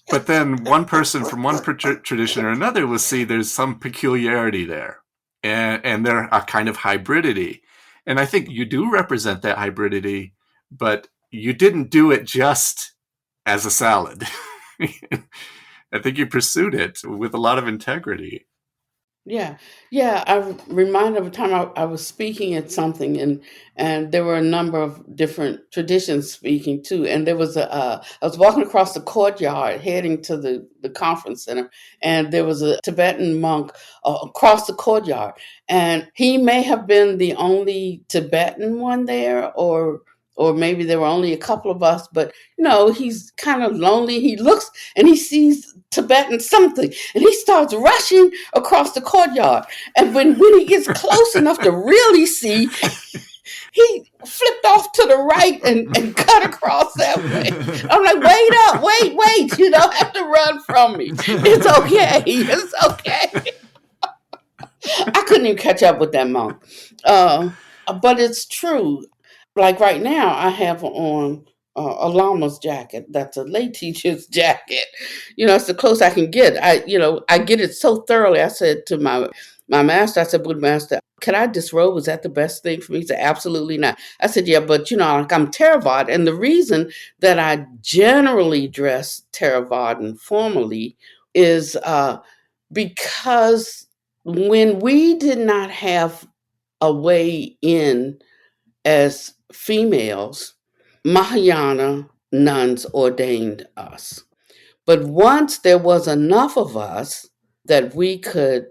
A: But then one person from one tradition or another will see there's some peculiarity there, and they're a kind of hybridity. And I think you do represent that hybridity, but you didn't do it just as a salad. I think you pursued it with a lot of integrity.
C: Yeah. I remind of a time I was speaking at something, and there were a number of different traditions speaking too. And there was I was walking across the courtyard heading to the conference center, and there was a Tibetan monk across the courtyard, and he may have been the only Tibetan one there, or maybe there were only a couple of us, but he's kind of lonely. He looks and he sees Tibetan something, and he starts rushing across the courtyard. And when he gets close enough to really see, he flipped off to the right and cut across that way. I'm like, wait up, wait, you don't have to run from me. It's okay. I couldn't even catch up with that monk. But it's true. Like right now, I have on a llama's jacket. That's a lay teacher's jacket. It's the close I can get. I get it so thoroughly. I said to my master, I said, Buddha master, can I disrobe? Is that the best thing for me? He said, absolutely not. I said, yeah, but like I'm Theravada. And the reason that I generally dress Theravadan formally is because when we did not have a way in as females, Mahayana nuns ordained us. But once there was enough of us that we could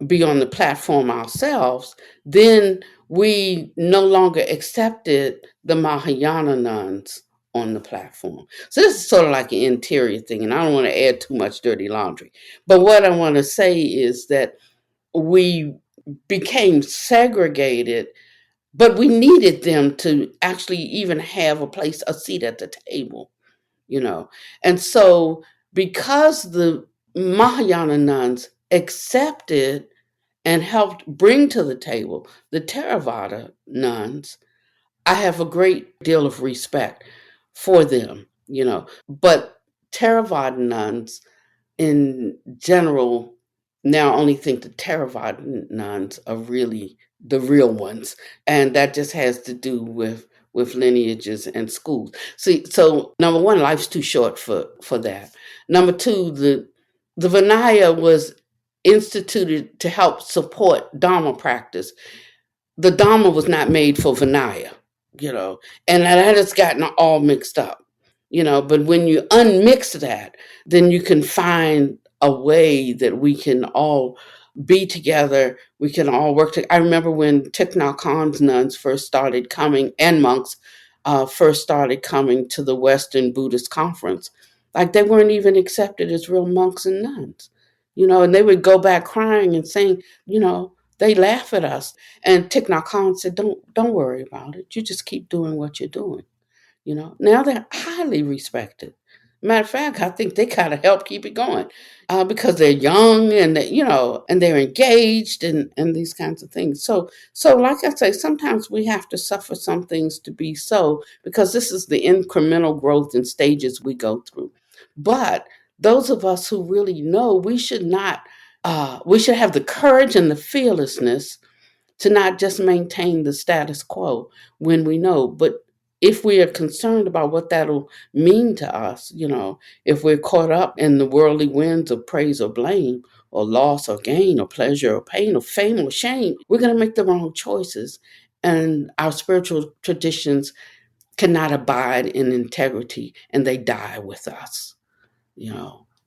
C: be on the platform ourselves, then we no longer accepted the Mahayana nuns on the platform. So this is sort of like an interior thing, and I don't want to add too much dirty laundry. But what I want to say is that we became segregated, but we needed them to actually even have a seat at the table, And so because the Mahayana nuns accepted and helped bring to the table the Theravada nuns, I have a great deal of respect for them, But Theravada nuns in general now only think the Theravada nuns are really the real ones, and that just has to do with lineages and schools. See, so number one, life's too short for that. Number two, the Vinaya was instituted to help support Dharma practice. The Dharma was not made for Vinaya, and that has gotten all mixed up, But when you unmix that, then you can find a way that we can all be together. We can all work together. I remember when Thich Nhat Hanh's nuns first started coming, and monks first started coming to the Western Buddhist Conference. Like they weren't even accepted as real monks and nuns, and they would go back crying and saying, they laugh at us. And Thich Nhat Hanh said, don't worry about it. You just keep doing what you're doing. Now they're highly respected. Matter of fact, I think they kind of help keep it going because they're young and and they're engaged and these kinds of things. So like I say, sometimes we have to suffer some things to be so, because this is the incremental growth and stages we go through. But those of us who really know, we should not. We should have the courage and the fearlessness to not just maintain the status quo when we know, but if we are concerned about what that'll mean to us, if we're caught up in the worldly winds of praise or blame, or loss or gain, or pleasure or pain, or fame or shame, we're going to make the wrong choices. And our spiritual traditions cannot abide in integrity, and they die with us.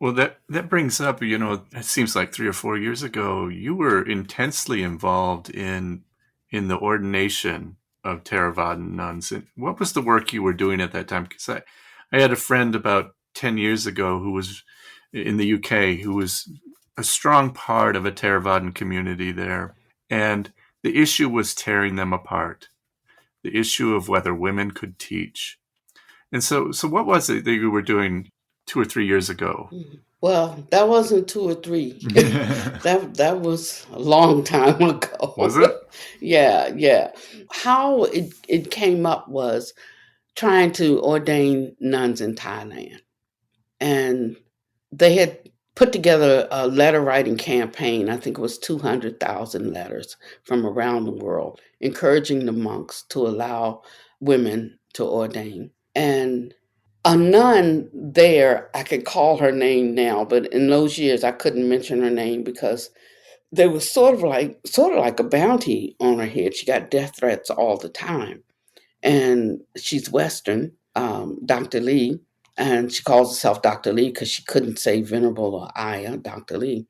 A: Well, that brings up, it seems like 3 or 4 years ago, you were intensely involved in the ordination of Theravadan nuns. And what was the work you were doing at that time? Because I had a friend about 10 years ago who was in the UK, who was a strong part of a Theravadan community there. And the issue was tearing them apart, the issue of whether women could teach. And so what was it that you were doing 2 or 3 years ago?
C: Well, that wasn't 2 or 3. That was a long time ago.
A: Was it?
C: Yeah. How it came up was trying to ordain nuns in Thailand. And they had put together a letter writing campaign. I think it was 200,000 letters from around the world, encouraging the monks to allow women to ordain. And a nun there, I could call her name now, but in those years I couldn't mention her name because there was sort of like a bounty on her head. She got death threats all the time. And she's Western, Dr. Lee, and she calls herself Dr. Lee because she couldn't say Venerable or Ayah, Dr. Lee.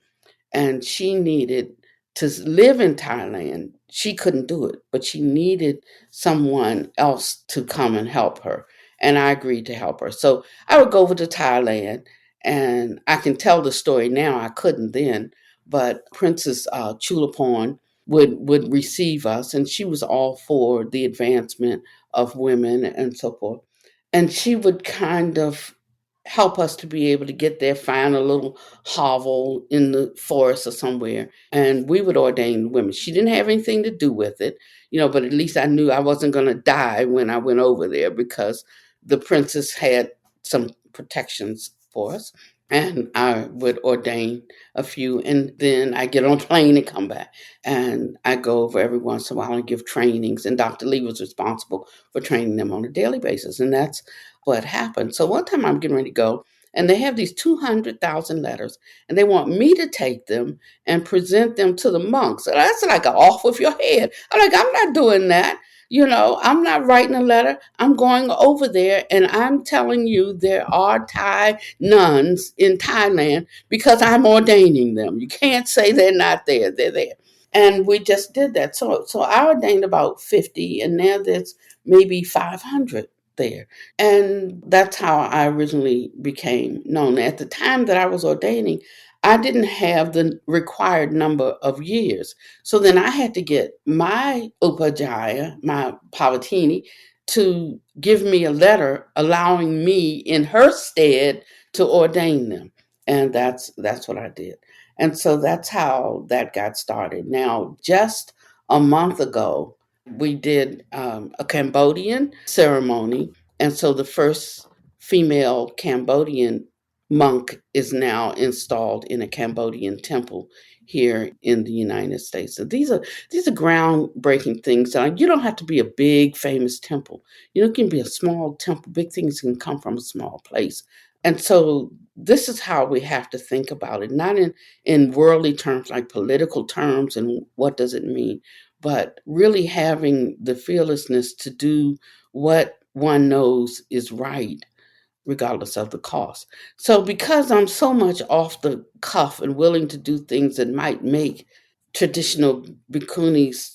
C: And she needed to live in Thailand. She couldn't do it, but she needed someone else to come and help her. And I agreed to help her. So I would go over to Thailand, and I can tell the story now. I couldn't then, but Princess Chulaporn would receive us, and she was all for the advancement of women and so forth. And she would kind of help us to be able to get there, find a little hovel in the forest or somewhere, and we would ordain women. She didn't have anything to do with it, but at least I knew I wasn't going to die when I went over there because the princess had some protections for us. And I would ordain a few, and then I get on a plane and come back. And I go over every once in a while and give trainings. And Dr. Lee was responsible for training them on a daily basis. And that's what happened. So one time I'm getting ready to go, and they have these 200,000 letters, and they want me to take them and present them to the monks. And that's like an off with your head. I'm like, I'm not doing that. I'm not writing a letter. I'm going over there and I'm telling you there are Thai nuns in Thailand because I'm ordaining them. You can't say they're not there. They're there. And we just did that. So I ordained about 50, and now there's maybe 500 there. And that's how I originally became known. At the time that I was ordaining, I didn't have the required number of years. So then I had to get my Upajjhaya, my Pavatini, to give me a letter allowing me in her stead to ordain them. And that's what I did. And so that's how that got started. Now, just a month ago, we did a Cambodian ceremony. And so the first female Cambodian monk is now installed in a Cambodian temple here in the United States. So these are groundbreaking things. You don't have to be a big famous temple. It can be a small temple. Big things can come from a small place. And so this is how we have to think about it, not in worldly terms, like political terms and what does it mean, but really having the fearlessness to do what one knows is right, regardless of the cost. So because I'm so much off the cuff and willing to do things that might make traditional bhikkhunis,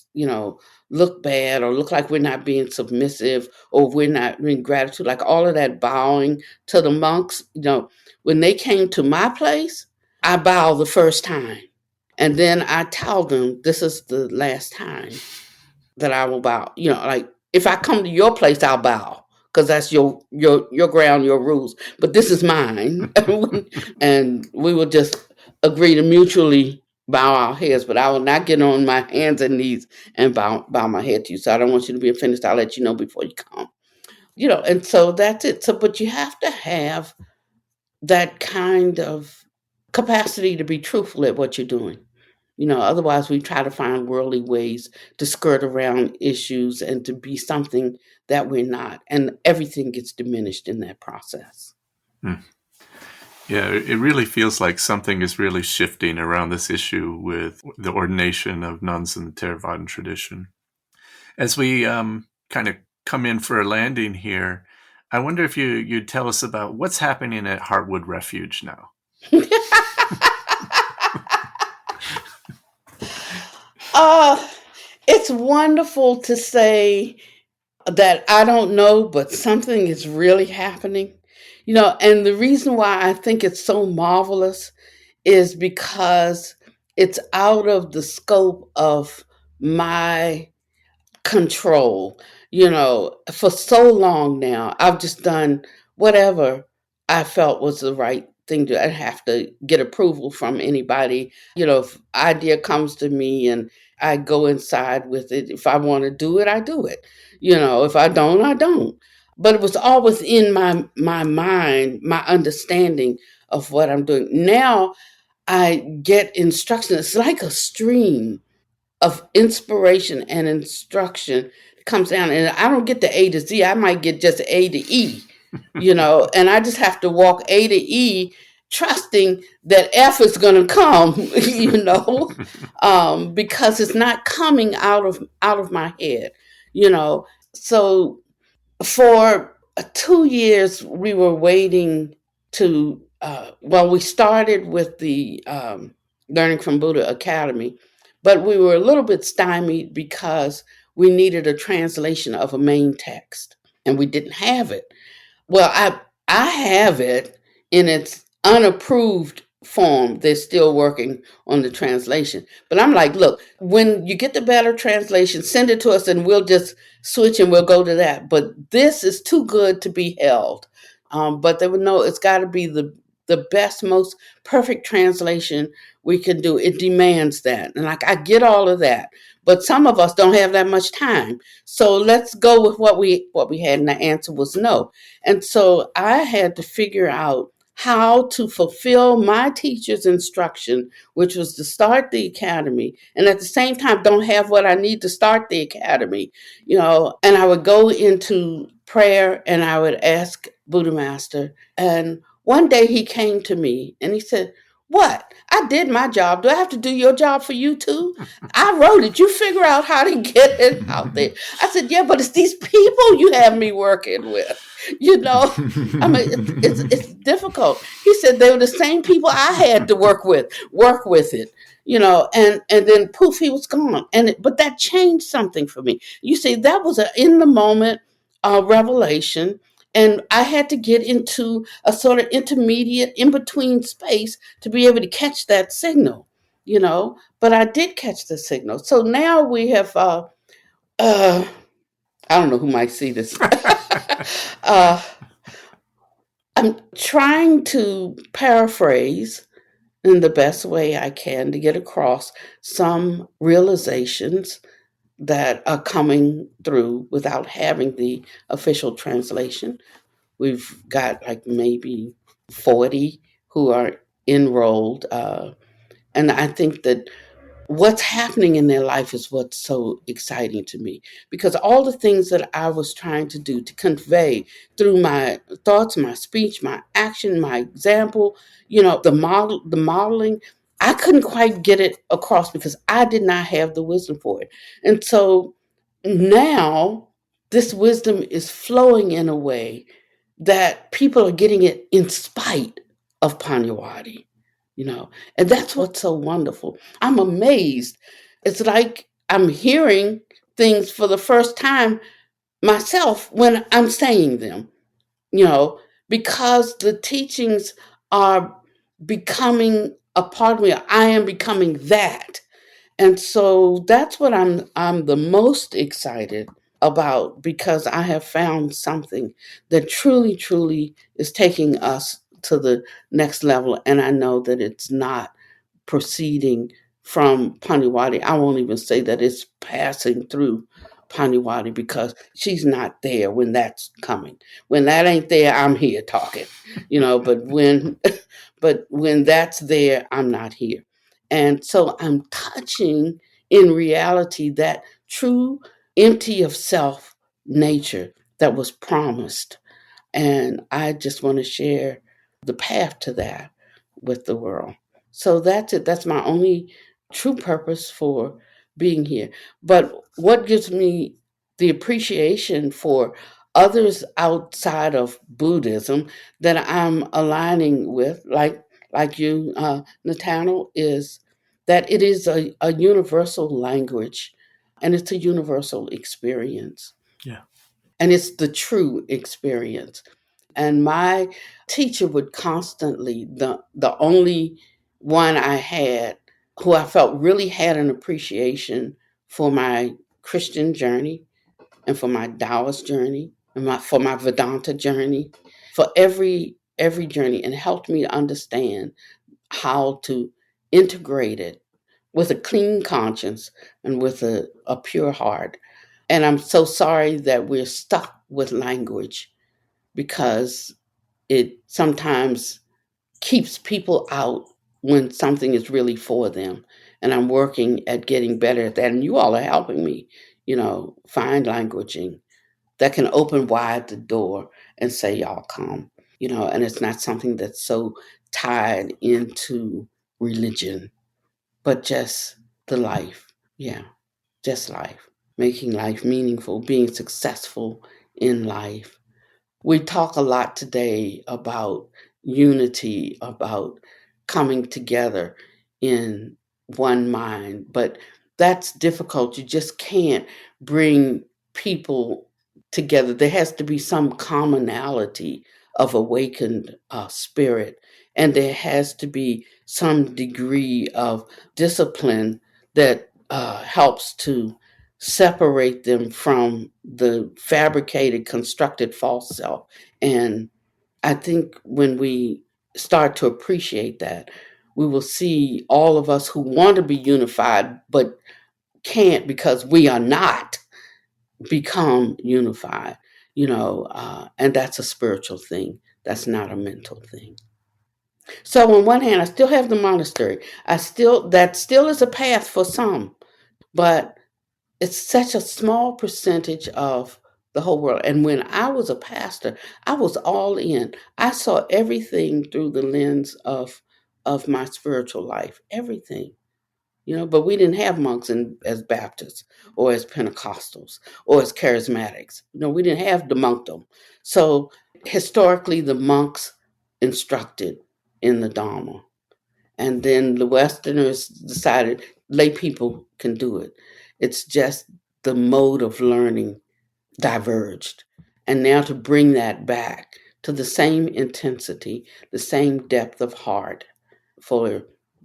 C: look bad or look like we're not being submissive or we're not in gratitude, like all of that bowing to the monks, when they came to my place, I bow the first time. And then I tell them, this is the last time that I will bow. Like if I come to your place, I'll bow because that's your ground, your rules. But this is mine, and we will just agree to mutually bow our heads. But I will not get on my hands and knees and bow my head to you. So I don't want you to be offended. So I'll let you know before you come. And so that's it. So, but you have to have that kind of capacity to be truthful at what you're doing. Otherwise we try to find worldly ways to skirt around issues and to be something that we're not. And everything gets diminished in that process.
A: Hmm. Yeah, it really feels like something is really shifting around this issue with the ordination of nuns in the Theravadan tradition. As we kind of come in for a landing here, I wonder if you'd tell us about what's happening at Heartwood Refuge now.
C: It's wonderful to say that I don't know, but something is really happening. And the reason why I think it's so marvelous is because it's out of the scope of my control. For so long now, I've just done whatever I felt was the right thing to. I have to get approval from anybody. If idea comes to me and I go inside with it, if I want to do it, I do it. If I don't, I don't. But it was all within my mind, my understanding of what I'm doing. Now I get instruction. It's like a stream of inspiration and instruction comes down, and I don't get the A to Z. I might get just A to E, and I just have to walk A to E, trusting that F is going to come, because it's not coming out of my head, So for 2 years, we were waiting to. We started with the Learning from Buddha Academy, but we were a little bit stymied because we needed a translation of a main text, and we didn't have it. Well, I have it in its unapproved form. They're still working on the translation. But I'm like, look, when you get the better translation, send it to us and we'll just switch and we'll go to that. But this is too good to be held. But they would know it's got to be the best, most perfect translation we can do. It demands that. And I get all of that. But some of us don't have that much time. So let's go with what we had. And the answer was no. And so I had to figure out how to fulfill my teacher's instruction, which was to start the academy, and at the same time don't have what I need to start the academy, and I would go into prayer and I would ask Buddha Master. And one day he came to me and he said, "What? I did my job. Do I have to do your job for you too? I wrote it. You figure out how to get it out there." I said, "Yeah, but it's these people you have me working with. I mean, it's difficult." He said they were the same people I had to work with it, and then poof, he was gone. But that changed something for me. You see, that was an in the moment revelation. And I had to get into a sort of intermediate, in-between space to be able to catch that signal, But I did catch the signal. So now we have, I don't know who might see this. I'm trying to paraphrase in the best way I can to get across some realizations that are coming through without having the official translation. We've got like maybe 40 who are enrolled. And I think that what's happening in their life is what's so exciting to me, because all the things that I was trying to do to convey through my thoughts, my speech, my action, my example, the modeling, I couldn't quite get it across because I did not have the wisdom for it. And so now this wisdom is flowing in a way that people are getting it in spite of Pannavati, and that's what's so wonderful. I'm amazed. It's like I'm hearing things for the first time myself when I'm saying them, because the teachings are becoming a part of me. I am becoming that. And so that's what I'm the most excited about, because I have found something that truly, truly is taking us to the next level. And I know that it's not proceeding from Pannavati. I won't even say that it's passing through Pannavati, because she's not there when that's coming. When that ain't there, I'm here talking, but when that's there, I'm not here. And so I'm touching in reality that true empty of self nature that was promised. And I just want to share the path to that with the world. So that's it. That's my only true purpose for being here. But what gives me the appreciation for others outside of Buddhism that I'm aligning with, like you, Nathaniel, is that it is a universal language, and it's a universal experience.
A: Yeah.
C: And it's the true experience. And my teacher would constantly, the only one I had who I felt really had an appreciation for my Christian journey and for my Taoist journey and for my Vedanta journey, for every journey, and helped me understand how to integrate it with a clean conscience and with a pure heart. And I'm so sorry that we're stuck with language, because it sometimes keeps people out when something is really for them. And I'm working at getting better at that. And you all are helping me, find languaging that can open wide the door and say, y'all come, and it's not something that's so tied into religion, but just the life. Yeah, just life, making life meaningful, being successful in life. We talk a lot today about unity, about coming together in one mind, but that's difficult. You just can't bring people together. There has to be some commonality of awakened spirit, and there has to be some degree of discipline that helps to separate them from the fabricated, constructed false self. And I think when we start to appreciate that, we will see all of us who want to be unified but can't because we are not, become unified, and that's a spiritual thing. That's not a mental thing. So on one hand, I still have the monastery. That still is a path for some, but it's such a small percentage of the whole world. And when I was a pastor, I was all in. I saw everything through the lens of my spiritual life, everything. But we didn't have monks as Baptists or as Pentecostals or as charismatics. We didn't have the monkdom. So historically, the monks instructed in the Dharma. And then the Westerners decided lay people can do it. It's just the mode of learning diverged. And now to bring that back to the same intensity, the same depth of heart for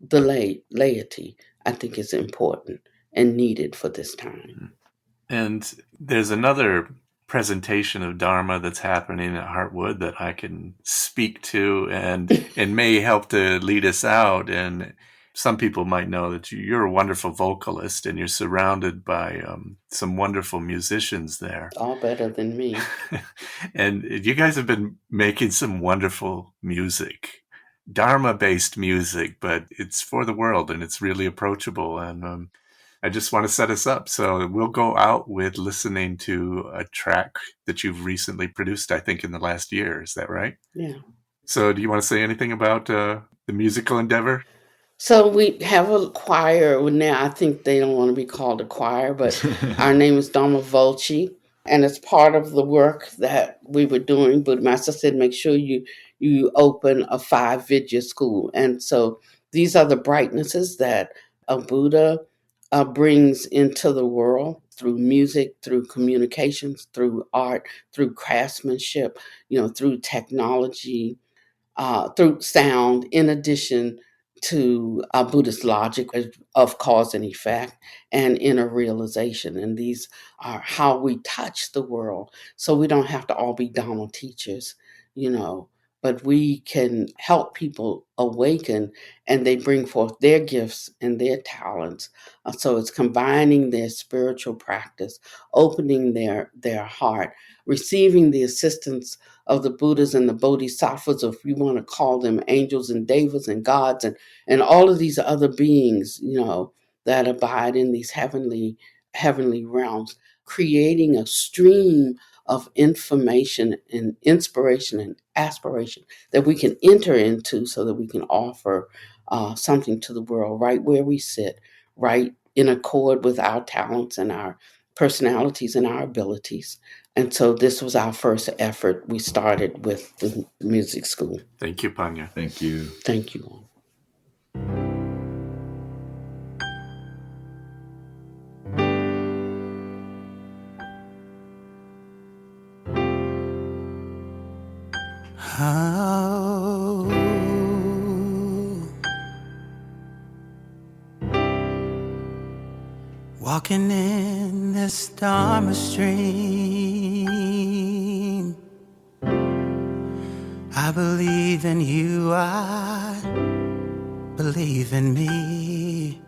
C: the laity, I think is important and needed for this time.
A: And there's another presentation of Dharma that's happening at Heartwood that I can speak to and may help to lead us out. And some people might know that you're a wonderful vocalist and you're surrounded by some wonderful musicians there.
C: All better than me.
A: And you guys have been making some wonderful music, Dharma-based music, but it's for the world and it's really approachable. And I just want to set us up. So we'll go out with listening to a track that you've recently produced, I think, in the last year. Is that right?
C: Yeah.
A: So do you want to say anything about the musical endeavor?
C: So we have a choir now. I think they don't want to be called a choir, but our name is Dharma Voci, and it's part of the work that we were doing. But Master said, make sure you open a 5-vidya school, and so these are the brightnesses that a Buddha brings into the world through music, through communications, through art, through craftsmanship, through technology, through sound, in addition to Buddhist logic of cause and effect and inner realization. And these are how we touch the world. So we don't have to all be Dharma teachers, but we can help people awaken, and they bring forth their gifts and their talents. So it's combining their spiritual practice, opening their heart, receiving the assistance of the Buddhas and the Bodhisattvas, if you want to call them angels and devas and gods and all of these other beings, that abide in these heavenly realms, creating a stream of information and inspiration and aspiration that we can enter into so that we can offer something to the world right where we sit, right in accord with our talents and our personalities and our abilities. And so this was our first effort. We started with the music school.
A: Thank you, Panya.
B: Thank you.
C: Thank you.
D: Walking in this Dharma stream, I believe in you, I believe in me.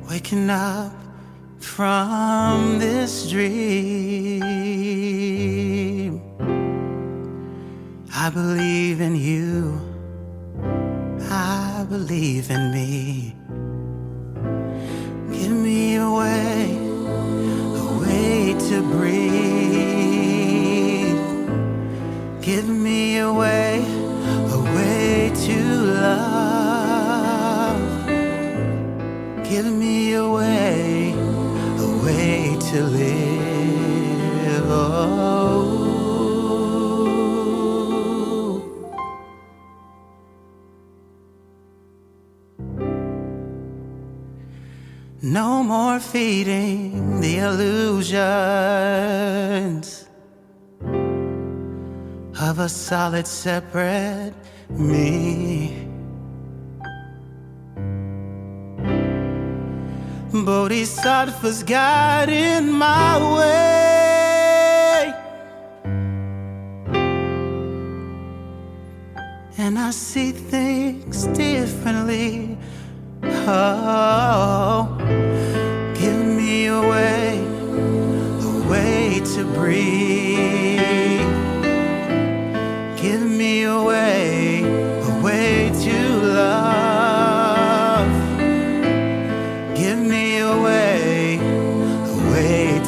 D: Waking up from this dream, I believe in you, I believe in me. Give me a way to breathe. Give me a way to love. Give me a way to live. Oh. No more feeding the illusions of a solid separate me. Bodhisattvas guiding my way, and I see things differently. Oh, give me a way to breathe. Give me a way to love. Give me a way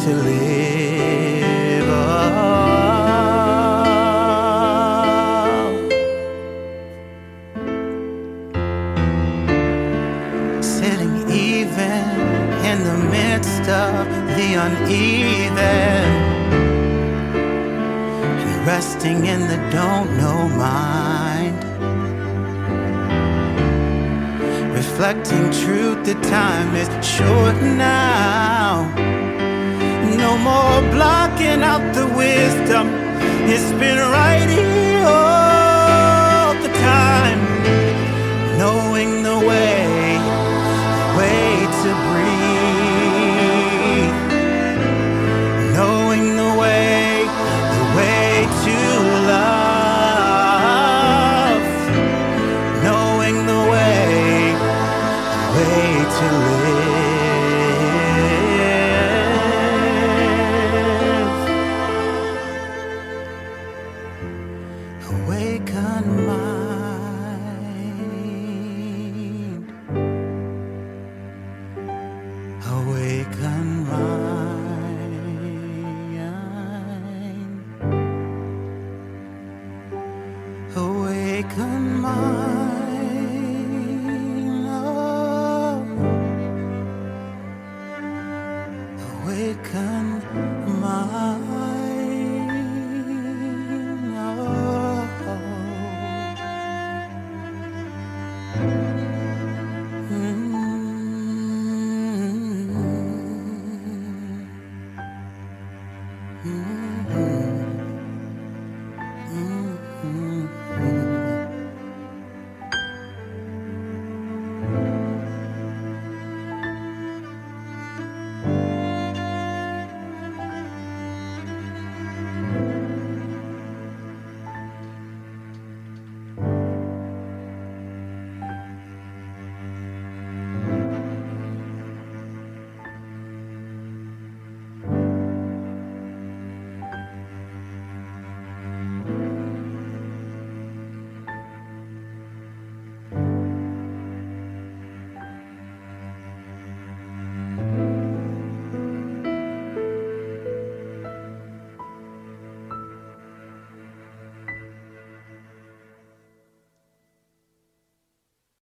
D: to live. Oh. Sitting even in the midst of the uneven, and resting in the don't know mind, reflecting truth, the time is short now. No more blocking out the wisdom, it's been right here.